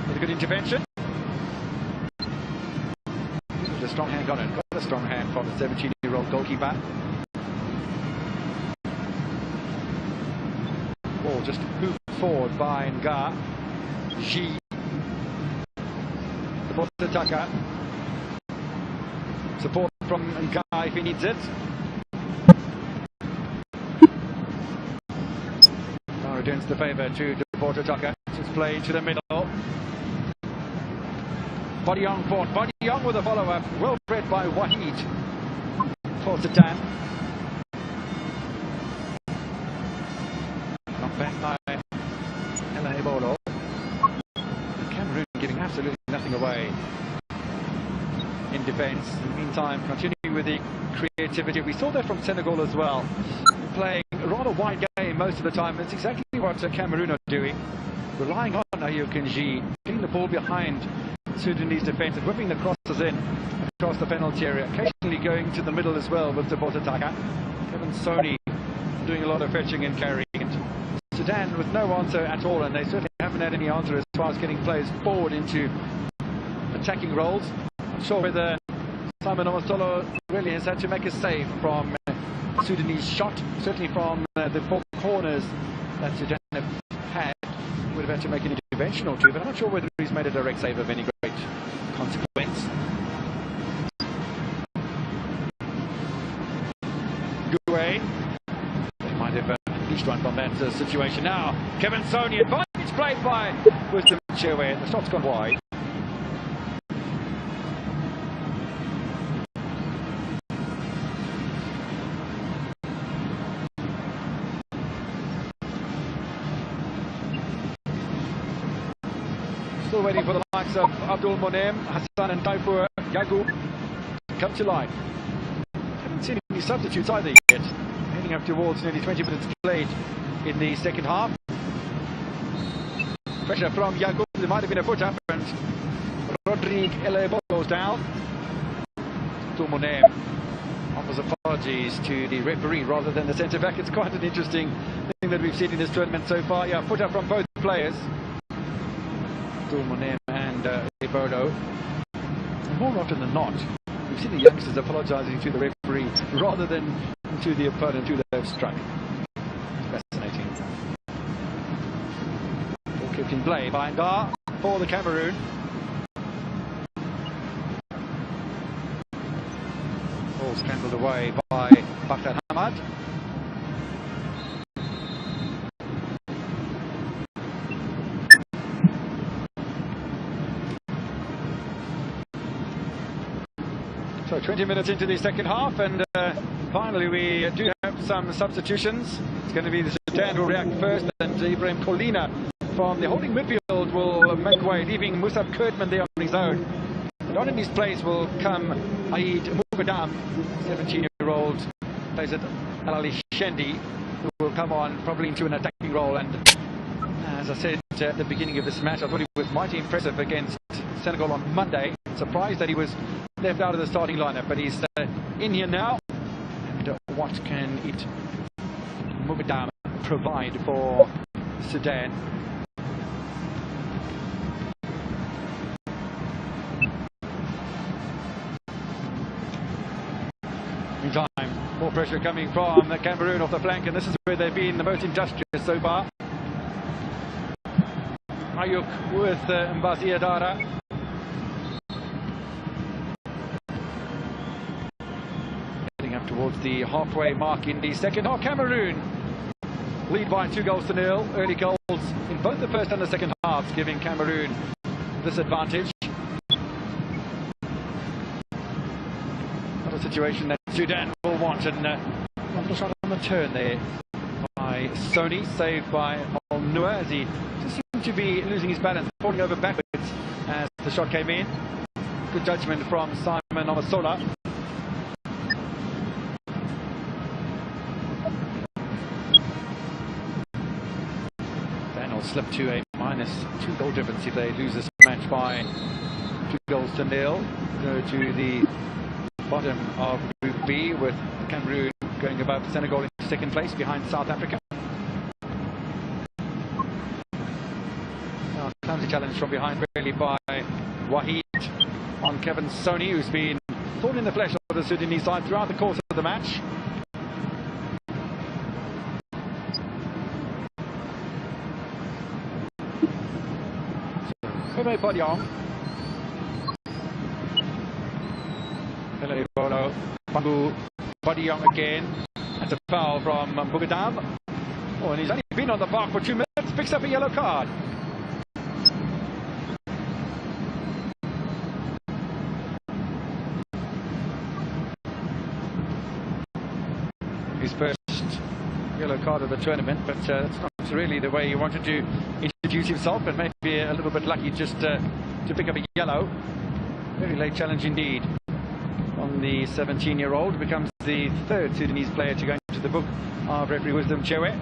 Speaker 1: with a good intervention. With a strong hand on it. Got a strong hand from the 17-year-old goalkeeper. Ball just moved forward by Nga. G. The ball to Tucker. Support from Nga if he needs it. Returns the favour to Deporter Tucker. Just play to the middle. Body Young fought. Body Young with a follow-up. Well bred by Wahid for Sudan. Knocked back by Elahe Bolo. Cameroon giving absolutely nothing away in defence. In the meantime, continuing with the creativity. We saw that from Senegal as well. Playing a rather wide game most of the time. It's exactly what Cameroon are doing. Relying on Ayuk and G, getting the ball behind Sudanese defence and whipping the crosses in across the penalty area. Occasionally going to the middle as well with the Bottataka. Kevin Sony doing a lot of fetching and carrying. Sudan with no answer at all, and they certainly haven't had any answer as far as getting players forward into attacking roles. I'm sure whether Simon Omostolo really has had to make a save from Sudanese shot, certainly from the 4 corners that Sudan have had, would have had to make any intervention or two, but I'm not sure whether he's made a direct save of any great consequence. Gouet. They might have at least run from that situation now. Kevin Sony, advantage played by Wisdom Chewe. The shot's gone wide. Still waiting for the likes of Abdul Monem, Hassan and Taifur Yaqub to come to life. Haven't seen any substitutes either yet. Heading up towards nearly 20 minutes played in the second half. Pressure from Yaqub. There might have been a foot up, and Rodrigue Elebo goes down. Abdul Monem offers apologies to the referee rather than the centre back. It's quite an interesting thing that we've seen in this tournament so far. Yeah, foot up from both players. Monem and Ebodo. More often than not, we've seen the youngsters apologising to the referee rather than to the opponent who they've struck. Fascinating. Ball kept in play by Ndar for the Cameroon. Ball's handled away by Bakhtar Hamad. So 20 minutes into the second half, and finally we do have some substitutions. It's going to be the Sudan who will react first, and Ibrahim Colina from the holding midfield will make way, leaving Musab Kurtman there on his own. And on in his place will come Aid Mugadam, 17-year-old, plays at Al Ali Shendi, who will come on probably into an attacking role. And as I said at the beginning of this match, I thought he was mighty impressive against Senegal on Monday. Surprised that he was left out of the starting lineup, but he's in here now. And what can it Mugadam provide for Sudan? Meantime, more pressure coming from Cameroon off the flank, and this is where they've been the most industrious so far. Ayuk with Mbazi Adara. Up towards the halfway mark in the second half. Cameroon lead by 2-0. Early goals in both the first and the second halves, giving Cameroon this advantage. Not a situation that Sudan will want, and a shot on the turn there by Sony, saved by Al-Noor as he just seemed to be losing his balance, falling over backwards as the shot came in. Good judgment from Simon Omasola. Slip to a -2 goal difference if they lose this match by 2-0. Go to the bottom of Group B, with Cameroon going above Senegal in second place behind South Africa. Now, clumsy challenge from behind really by Wahid on Kevin Sony, who's been thorn in the flesh of the Sudanese side throughout the course of the match. Bodiong. Hello, Bolo. Bangu Bodiong again. That's a foul from Mugadam. Oh, and he's only been on the park for 2 minutes. Picks up a yellow card. His first yellow card of the tournament, but that's not really the way he wanted to introduce himself, but maybe a little bit lucky just to pick up a yellow. Very late challenge indeed on the 17-year-old. Becomes the third Sudanese player to go into the book of referee Wisdom Chewe.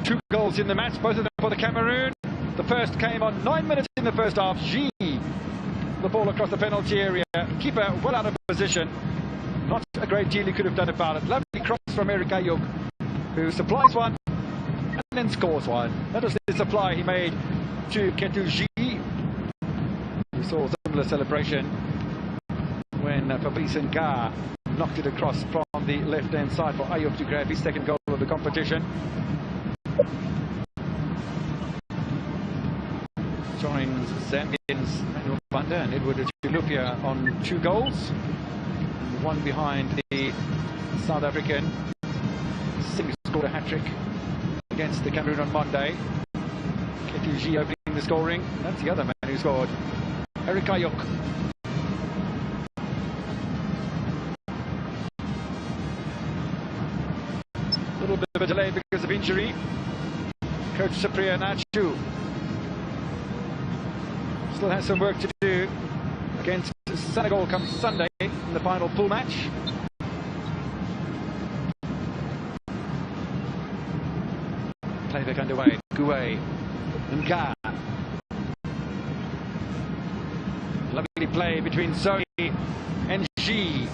Speaker 1: Two goals in the match, both of them for the Cameroon. The first came on 9 minutes in the first half. G, the ball across the penalty area. Keeper well out of position. Not a great deal he could have done about it. Lovely cross from Eric Ayuk, who supplies one and then scores one. That was the supply he made to Ketu G. We saw a similar celebration when Fabrice Nga knocked it across from the left-hand side for Ayub to grab his second goal of the competition. Joins Zambians Manuel Banda and Edward Chilupia on 2 goals. One behind the South African. Singh scored a hat-trick against the Cameroon on Monday. KTG opening the scoring. That's the other man who scored. Eric Ayuk. A little bit of a delay because of injury. Coach Cyprian Nachu still has some work to do against Senegal come Sunday in the final pool match. Playback underway. Gouet. Nga. Lovely play between Zoe and G.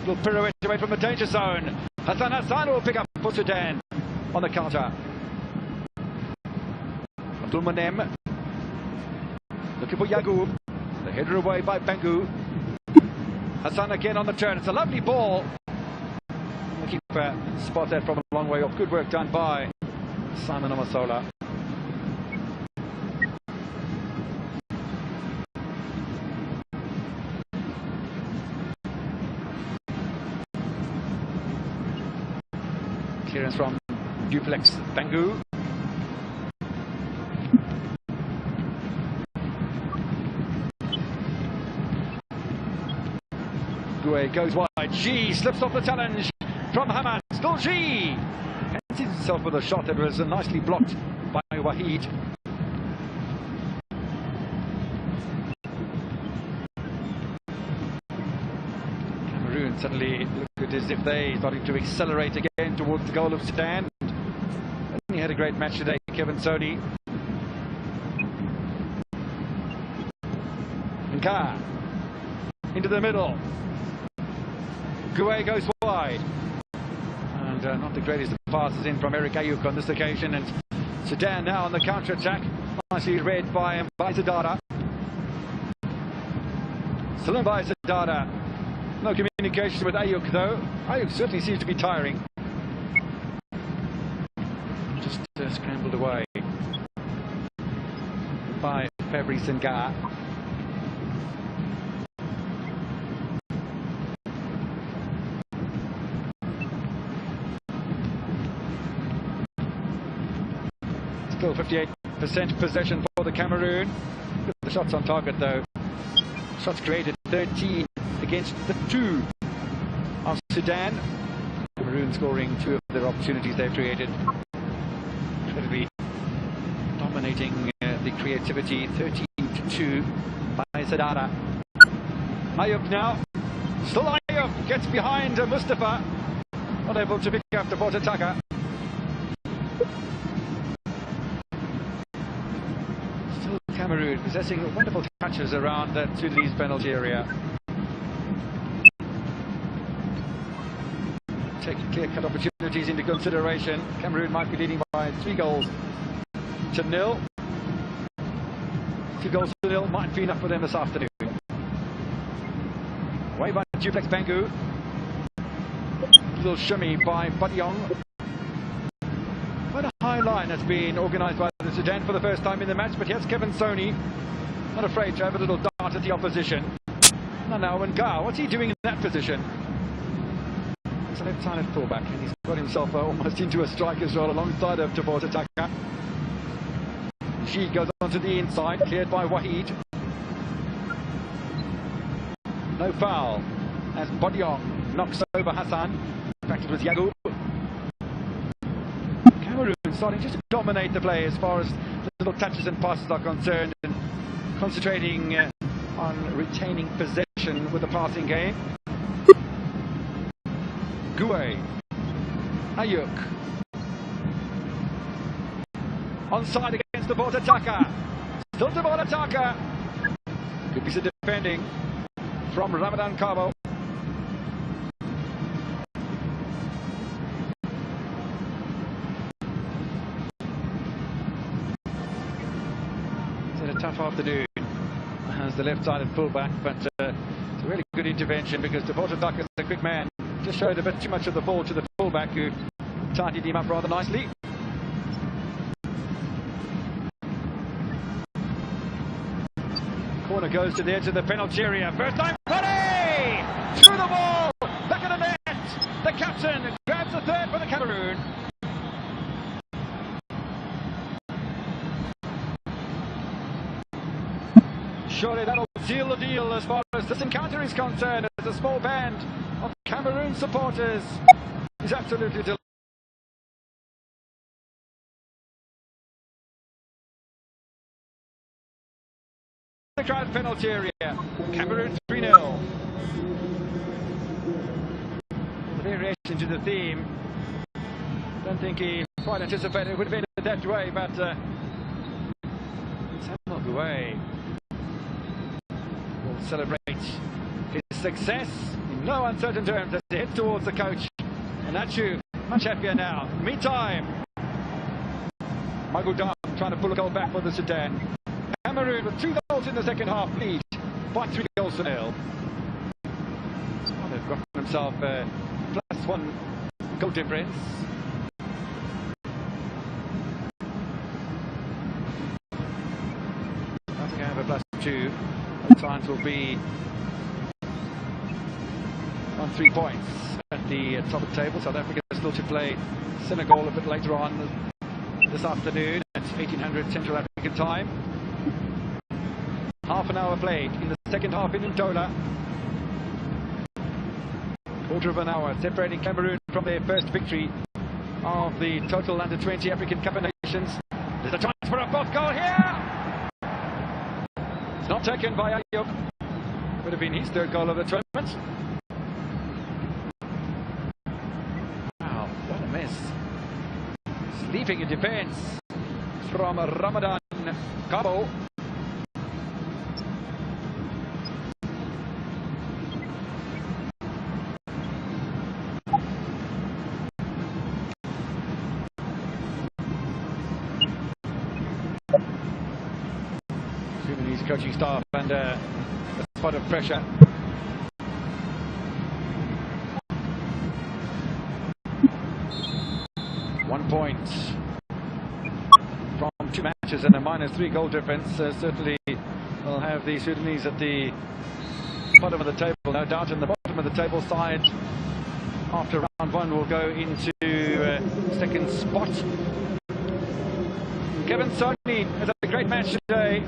Speaker 1: Little pirouette away from the danger zone. Hassan will pick up for Sudan on the counter. Abdul Manem looking for Yagoub. The header away by Bangu. Hassan again on the turn. It's a lovely ball. The keeper spot that from a long way off. Good work done by Simon Omasola. Clearance from Duplex Bangu. Gouet goes wide. G slips off the challenge from Hamad. Still G. Fancies himself with a shot that was nicely blocked by Wahid. Cameroon suddenly looked as if they started to accelerate again towards the goal of Sudan. He had a great match today, Kevin Soni. Nka into the middle. Gouet goes wide. And not the greatest of passes in from Eric Ayuk on this occasion. And Sudan now on the counter-attack. Nicely read by Zadara. Still in by Zadara. No communication with Ayuk though. Ayuk certainly seems to be tiring. Just scrambled away by Fabrice Nga. Still 58% possession for the Cameroon. The shots on target though. Shots created 13 against the 2 of Sudan. Cameroon scoring 2 of their opportunities they've created. Incredibly dominating the creativity. 13-2 by Zadara. Ayub now. Still Ayub gets behind Mustafa. Not able to pick up the Botataka. Cameroon possessing wonderful touches around the Sudanese penalty area. Taking clear-cut opportunities into consideration. Cameroon might be leading by 3 goals to 0. 2 goals to 0 might be enough for them this afternoon. Away by Duplex Bangu. Little shimmy by Badiong. Quite a high line has been organised by the Sudan for the first time in the match, but here's Kevin Soni, not afraid to have a little dart at the opposition. And now Nga, what's he doing in that position? It's a left-sided fullback, and he's got himself almost into a striker's role alongside of Tabor Taka. She goes onto the inside, cleared by Wahid. No foul, as Bodiong knocks over Hassan. In fact, it was Yagoub. Cameroon starting just to dominate the play as far as little touches and passes are concerned, and concentrating on retaining possession with the passing game. Gouet. Ayuk. Onside against the Botataka. Still the Botataka. Good piece of defending from Ramadan Cabo. It's had a tough afternoon as the left-sided fullback, but it's a really good intervention because Deporter Duck is a quick man. Just showed a bit too much of the ball to the fullback who tidied him up rather nicely. Corner goes to the edge of the penalty area. First time volley! Through the ball! Back of the net! The captain grabs the third for the Cameroon. Surely that'll seal the deal as far as this encounter is concerned. As a small band of Cameroon supporters is absolutely delighted. The crowd penalty area. Cameroon 3-0. The variation to the theme. Don't think he quite anticipated it would have been that way, but Samuel Gouet will celebrate his success in no uncertain terms as he heads towards the coach. And Achu, much happier now. Meantime, Magoudan trying to pull a goal back for the Sudan. Cameroon with 2 goals in the second half lead by 3 goals to nil. Well, they've got themselves +1 goal difference. I think I have a +2. The Lions will be on 3 points at the top of the table. South Africa still to play Senegal a bit later on this afternoon at 1800 Central African time. Half an hour played in the second half in Ndola. Quarter of an hour separating Cameroon from their first victory of the total under-20 African Cup of Nations. There's a chance for a fourth goal here. It's not taken by Ayub. Would have been his third goal of the tournament. Wow, what a mess. Sleeping in defence from Ramadan Cabo. Sudanese coaching staff under a spot of pressure. One point from 2 matches and a -3 goal difference. Certainly will have the Sudanese at the bottom of the table, no doubt. And the bottom of the table side after round 1 will go into second spot. Kevin Sony has had a great match today.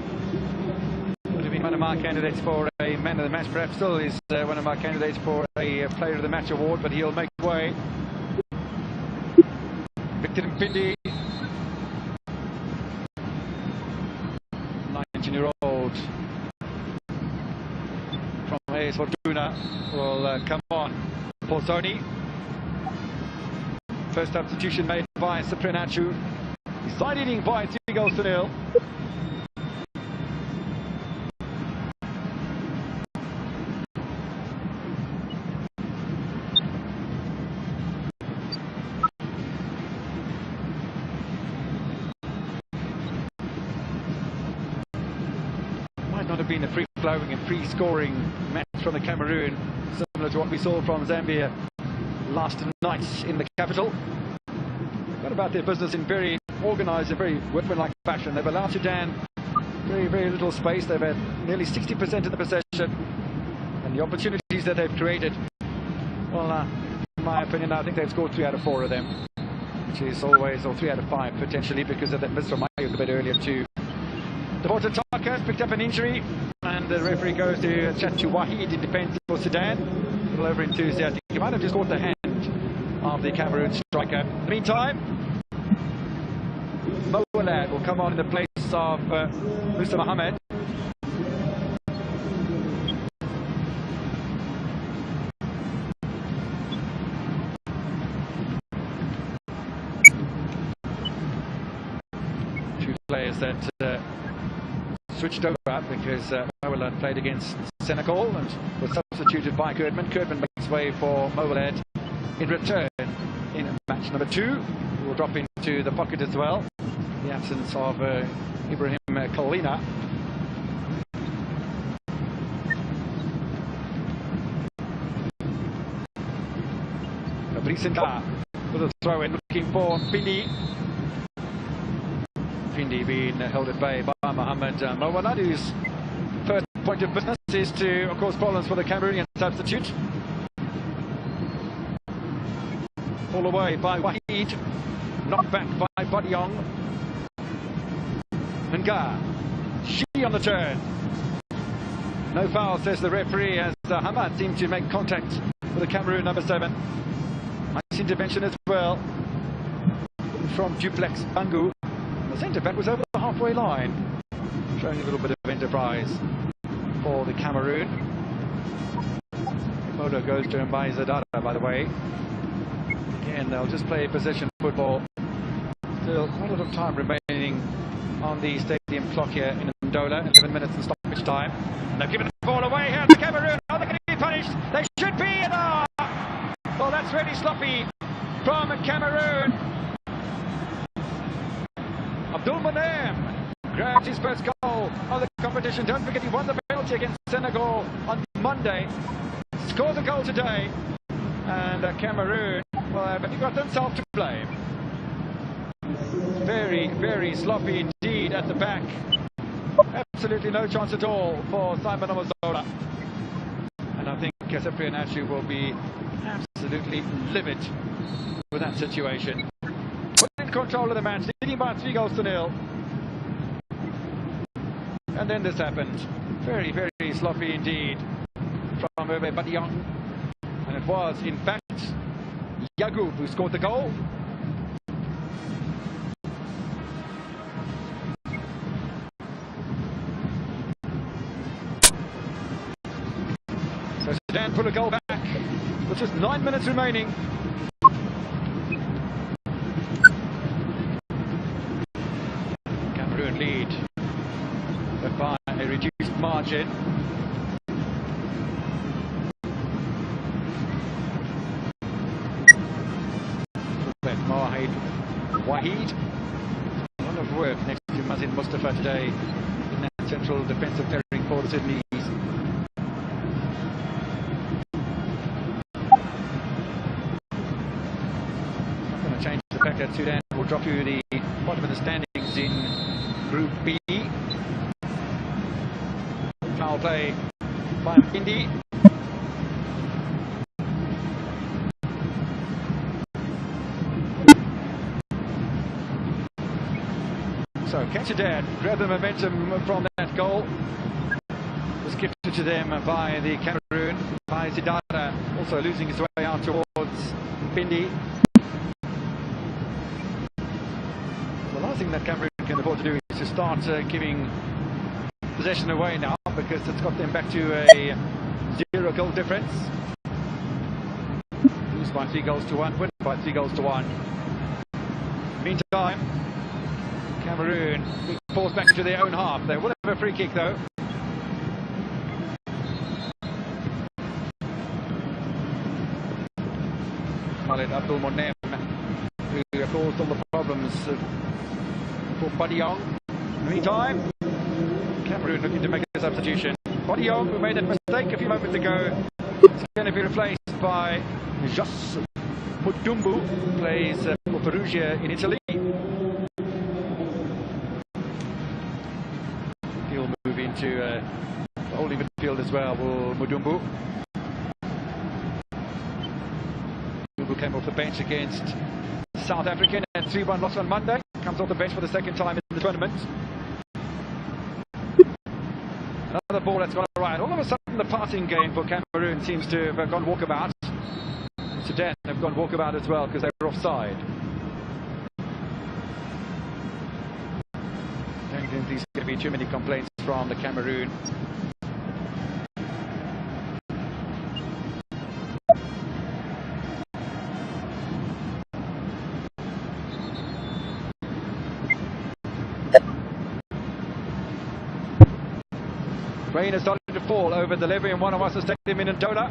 Speaker 1: Would have been one of my candidates for a man of the match, perhaps still is one of my candidates for a player of the match award, but he'll make way. Victor Mpindi, 19-year-old from AS Fortuna, will come on. Paul Sony, first substitution made by Cyprian Achu. Side leading by 3 goals to nil. Might not have been a free-flowing and free-scoring match from the Cameroon, similar to what we saw from Zambia last night in the capital. Got about their business in very organised and very workmanlike fashion. They've allowed Sudan very, very little space. They've had nearly 60% of the possession, and the opportunities that they've created, well, in my opinion, I think they've scored 3 out of 4 of them, which is always, or 3 out of 5 potentially, because of that miss from Ayub a bit earlier too. Deporter Duck has picked up an injury, and the referee goes to chat to Wahid in defence for Sudan. A little over enthusiastic. He might have just caught the hand of the Cameroon striker. In the meantime, Moalad will come on in the place of Musa Mohammed. Two players that switched over because Moalad played against Senegal and was substituted by Kurdman. Kurdman makes way for Moalad in return in match number 2. Will drop into the pocket as well. The absence of Ibrahim Kalina. Sinda with a throw in, looking for Pindi. Pindi being held at bay by Mohamed Mowanad, whose first point of business is to, of course, problems for the Cameroonian substitute. Pulled away by Wahid, knocked back by Badiong. Nga, she on the turn. No foul, says the referee, as Hamad seemed to make contact with the Cameroon number 7. Nice intervention as well from Duplex Bangu. The centre back was over the halfway line, showing a little bit of enterprise for the Cameroon. Moto goes to Mbai Zadara, by the way. Again, they'll just play possession football. Still quite a lot of time remaining on the stadium clock here in Ndola. 11 minutes and stoppage time. And they've given the ball away here. The Cameroon, are they going to be punished? They should be. And well, that's really sloppy from Cameroon. Abdul Monem grabbed his first goal of the competition. Don't forget, he won the penalty against Senegal on Monday. Scores a goal today. And Cameroon, well, but he got themselves to blame. Very, very sloppy indeed at the back. Absolutely no chance at all for Simon Omozola. And I think Cyprian Ashu will be absolutely livid with that situation. Put in control of the match, leading by 3-0. And then this happened. Very, very sloppy indeed from Hervé Badiong. And it was, in fact, Yagoub who scored the goal. So Sudan put a goal back with just 9 minutes remaining. Cameroon lead by a reduced margin. Wahid, a lot of work next to Mazin Mustafa today in that central defensive pairing for the Sydneys. Not going to change the fact that Sudan will drop to the bottom of the standings in Group B. Foul play by Indy. So Sudan grab the momentum from that goal. Was gifted to them by the Cameroon, by Zidara, also losing his way out towards Pindi. The last thing that Cameroon can afford to do is to start giving possession away now, because it's got them back to a 0-goal difference. Lose by 3-1, win by 3-1. Meantime, Cameroon being forced back into their own half. They will have a free kick though. Khalid Abdul Monem, who caused all the problems for Badiong. In the meantime, Cameroon looking to make a substitution. Badiong, who made that mistake a few moments ago, is going to be replaced by Jos Mudumbu, who plays for Perugia in Italy. He'll move into the holding midfield as well, will Mudumbu. Mudumbu came off the bench against South Africa and 3-1 loss on Monday. Comes off the bench for the second time in the tournament. Another ball that's gone right. All of a sudden the passing game for Cameroon seems to have gone walkabout. Sudan have gone walkabout as well because they were offside. Don't think there's going to be too many complaints from the Cameroon. Rain has started to fall over the Levy and Wanawasa Stadium in Ndola.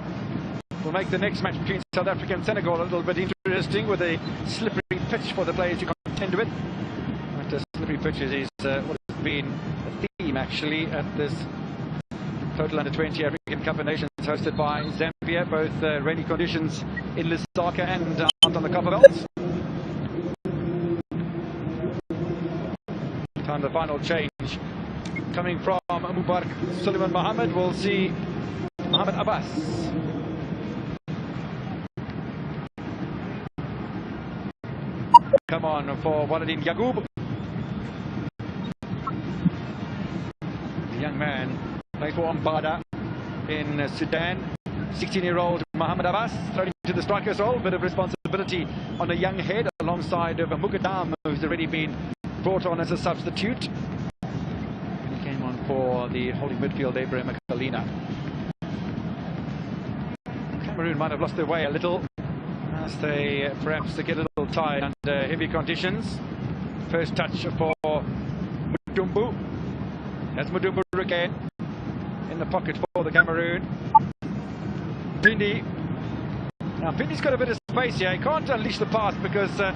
Speaker 1: Will make the next match between South Africa and Senegal a little bit interesting, with a slippery pitch for the players to contend with. But slippery pitches is what has been a theme actually at this Total Under 20 African Cup of Nations hosted by Zambia, both rainy conditions in Lusaka and out on the Copper Belt. Time the final change coming from Mubarak Suleiman Mohammed. We'll see Mohammed Abbas. Come on for Waladin Yagoub. The young man plays for Mbada in Sudan. 16-year-old Mohammed Abbas thrown into the striker's role. Bit of responsibility on a young head alongside of Mugadam, who's already been brought on as a substitute. He came on for the holding midfield Abraham Kalina. Cameroon might have lost their way a little as they perhaps get a little tired under heavy conditions. First touch for Mudumbu. That's Mudumbu again in the pocket for the Cameroon. Pindi. Now Pindi's got a bit of space here. He can't unleash the pass because the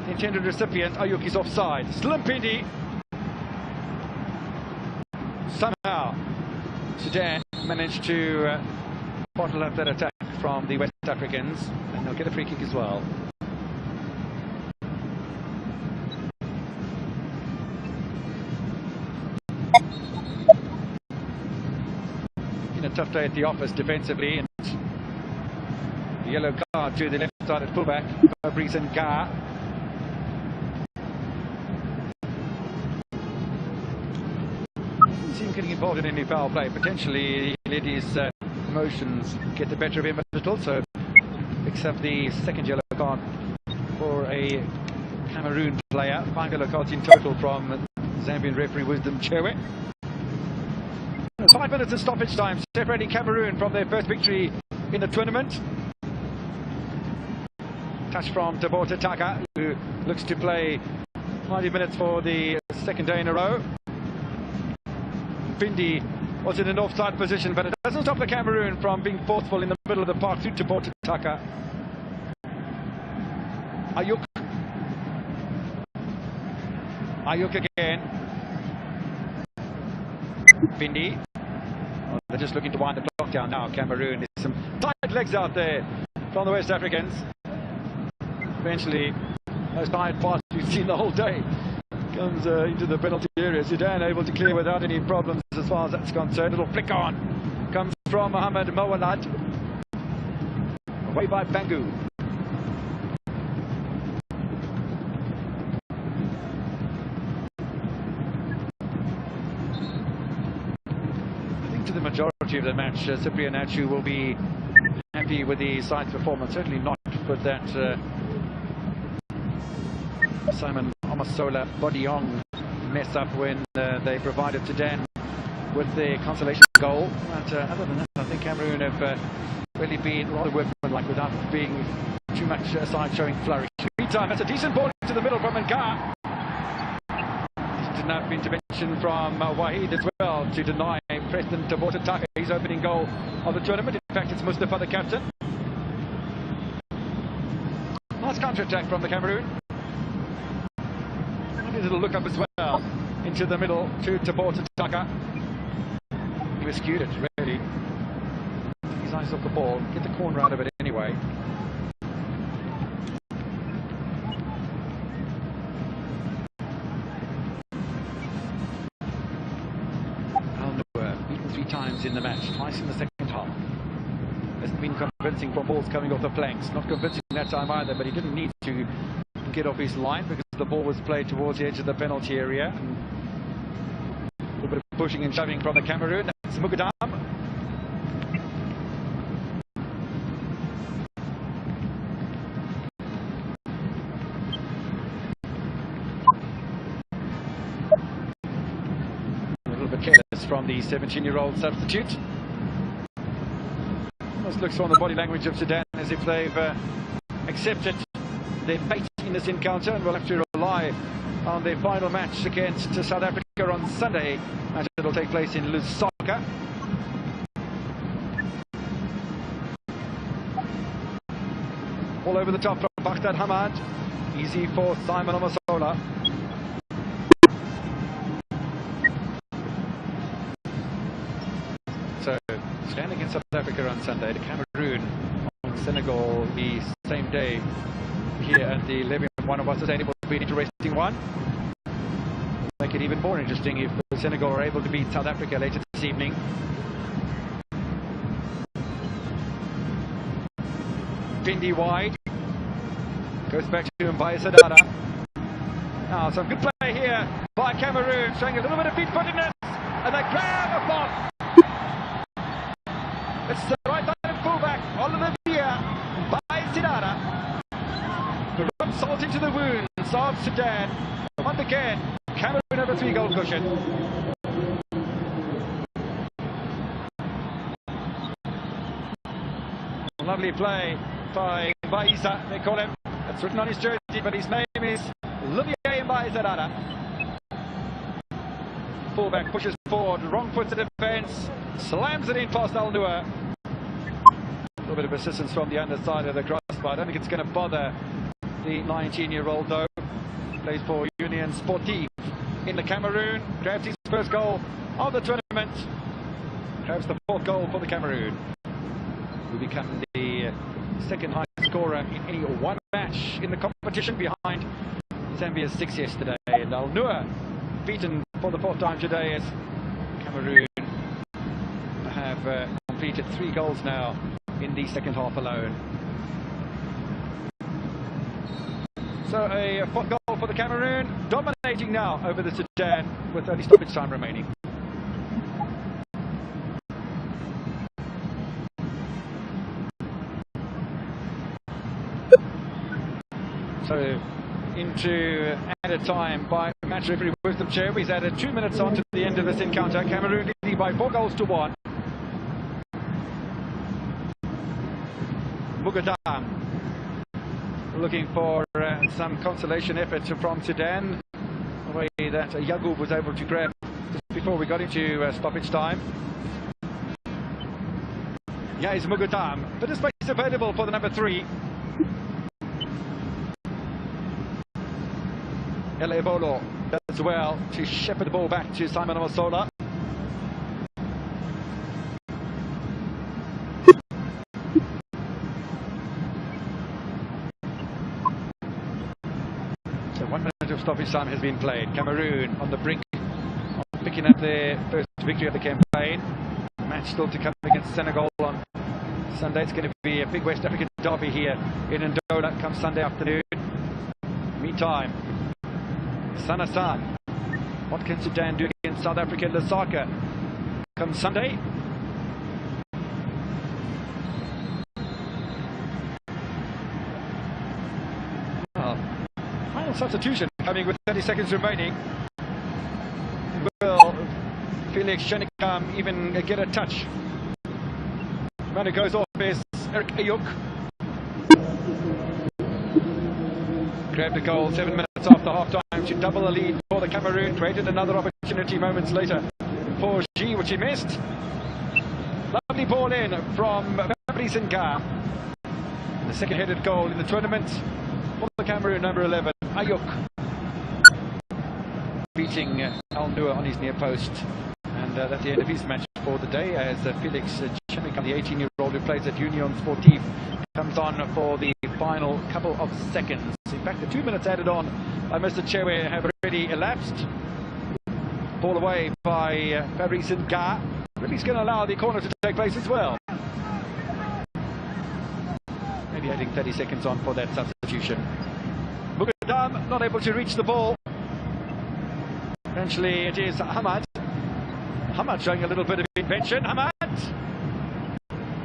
Speaker 1: intended recipient Ayuk is offside. Slim Pindi. Somehow Sudan managed to bottle up that attack from the West Africans, and they'll get a free kick as well. Been a tough day at the office defensively, and the yellow card to the left-sided fullback, Fabrice Nga. Didn't seem getting involved in any foul play. Potentially he let his emotions get the better of him a little, so picks up the second yellow card for a Cameroon player. 5 yellow cards in total from Zambian referee Wisdom Chewe. 5 minutes of stoppage time separating Cameroon from their first victory in the tournament. Touch from Tabota Taka, who looks to play 90 minutes for the second day in a row. Pindi was in an offside position, but it doesn't stop the Cameroon from being forceful in the middle of the park to Tabota Taka. Ayuk again. Pindi. Well, they're just looking to wind the clock down now, Cameroon. There's some tight legs out there from the West Africans. Eventually, those tight passes you've seen the whole day comes into the penalty area. Sudan able to clear without any problems as far as that's concerned. Little flick on comes from Mohamed Mawalad. Away by Bangu. I think to the majority of the match, Cyprian Achu will be happy with the side's performance. Certainly not with that Simon Omasola Bodiong mess up when they provided Sudan with the consolation goal. But other than that, I think Cameroon have really been rather workmanlike without being too much side showing flourish. Meantime, that's a decent ball into the middle from Nga. Enough intervention from Wahid as well to deny Preston Tabota Taka his opening goal of the tournament. In fact, it's Mustafa, the captain. Nice counter-attack from the Cameroon. A little look up as well into the middle to Tabota Taka. He rescued it, really. His eyes off the ball, get the corner out of it anyway. Al-Noor beaten 3 times in the match, twice in the second half. Hasn't been convincing from balls coming off the flanks. Not convincing that time either, but he didn't need to get off his line because the ball was played towards the edge of the penalty area. A little bit of pushing and shoving from the Cameroon. That's Mugadam. A little bit careless from the 17-year-old substitute. Almost looks from the body language of Sudan as if they've accepted their fate in this encounter, and will have to rely on their final match against South Africa on Sunday. Match that will take place in Lusaka. All over the top from Baghdad Hamad. Easy for Simon Omasola. against South Africa on Sunday, to Cameroon on Senegal the same day here at the Levium One of Us Stadium will be an interesting one. Make it even more interesting if Senegal are able to beat South Africa later this evening. Pindi wide. Goes back to Mbaye Sadara. Now some good play here by Cameroon, showing a little bit of feet-footedness, and they grab a ball. It's the right-sided fullback, Olivier Mbaye Sadara. Rub salt into the wounds of Sudan. Once again, Cameroon over 3-goal cushion. Lovely play by Mbaye, they call him. That's written on his jersey, but his name is Olivier Mbaye Sadara. Fullback pushes forward, wrong foot to defence, slams it in past Al-Noor. A little bit of assistance from the underside of the crossbar. I don't think it's going to bother the 19-year-old though. Plays for Union Sportif in the Cameroon. Grabs his first goal of the tournament. Grabs the 4th goal for the Cameroon, who become the second highest scorer in any one match in the competition, behind Zambia's 6 yesterday. And Al-Noor beaten for the 4th time today, as Cameroon have completed 3 goals now in the second half alone. So a 4th goal for the Cameroon, dominating now over the Sudan with only stoppage time remaining. So into added time by match referee Wisdom Chair. He's added 2 minutes on to the end of this encounter. Cameroon leading by 4 goals to 1. Mugadam looking for some consolation effort from Sudan. The way that Yagub was able to grab just before we got into stoppage time. Yeah, it's Mugadam, but a space available for the number 3. Elebolo does well to shepherd the ball back to Simon Amasola. So 1 minute of stoppage time has been played. Cameroon on the brink of picking up their first victory of the campaign. Match still to come against Senegal on Sunday. It's going to be a big West African derby here in Ndola come Sunday afternoon. Meantime, Sanasan, what can Sudan do against South Africa in Lusaka come Sunday? Final substitution coming with 30 seconds remaining. Will Felix Shenikam even get a touch? The man who goes off is Eric Ayuk. Grabbed a goal 7 minutes after half-time to double the lead for the Cameroon. Created another opportunity moments later for G, which he missed. Lovely ball in from Fabrice Nga. The second headed goal in the tournament for the Cameroon, number 11, Ayuk. Beating Al-Noor on his near post. And that's the end of his match for the day, as Felix Chenika, the 18-year-old who plays at Union Sportif, comes on for the final couple of seconds. In fact, the 2 minutes added on by Mr. Chewe have already elapsed. Ball away by Fabrice Nga. Really going to allow the corner to take place as well. Maybe adding 30 seconds on for that substitution. Mugadam not able to reach the ball. Eventually it is Hamad. Hamad showing a little bit of invention. Hamad!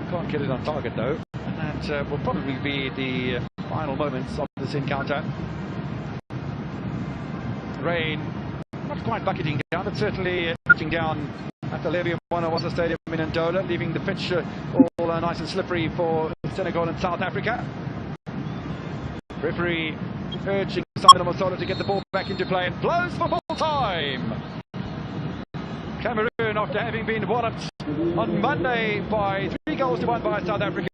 Speaker 1: Can't get it on target though. And that will probably be the final moments of this encounter. Rain not quite bucketing down, but certainly pitching down at the Levium One of Us Stadium in Ndola, leaving the pitch all nice and slippery for Senegal and South Africa. Referee urging Simon Amasola to get the ball back into play and blows for full time. Cameroon, after having been walloped on Monday by 3 goals to 1 by South Africa,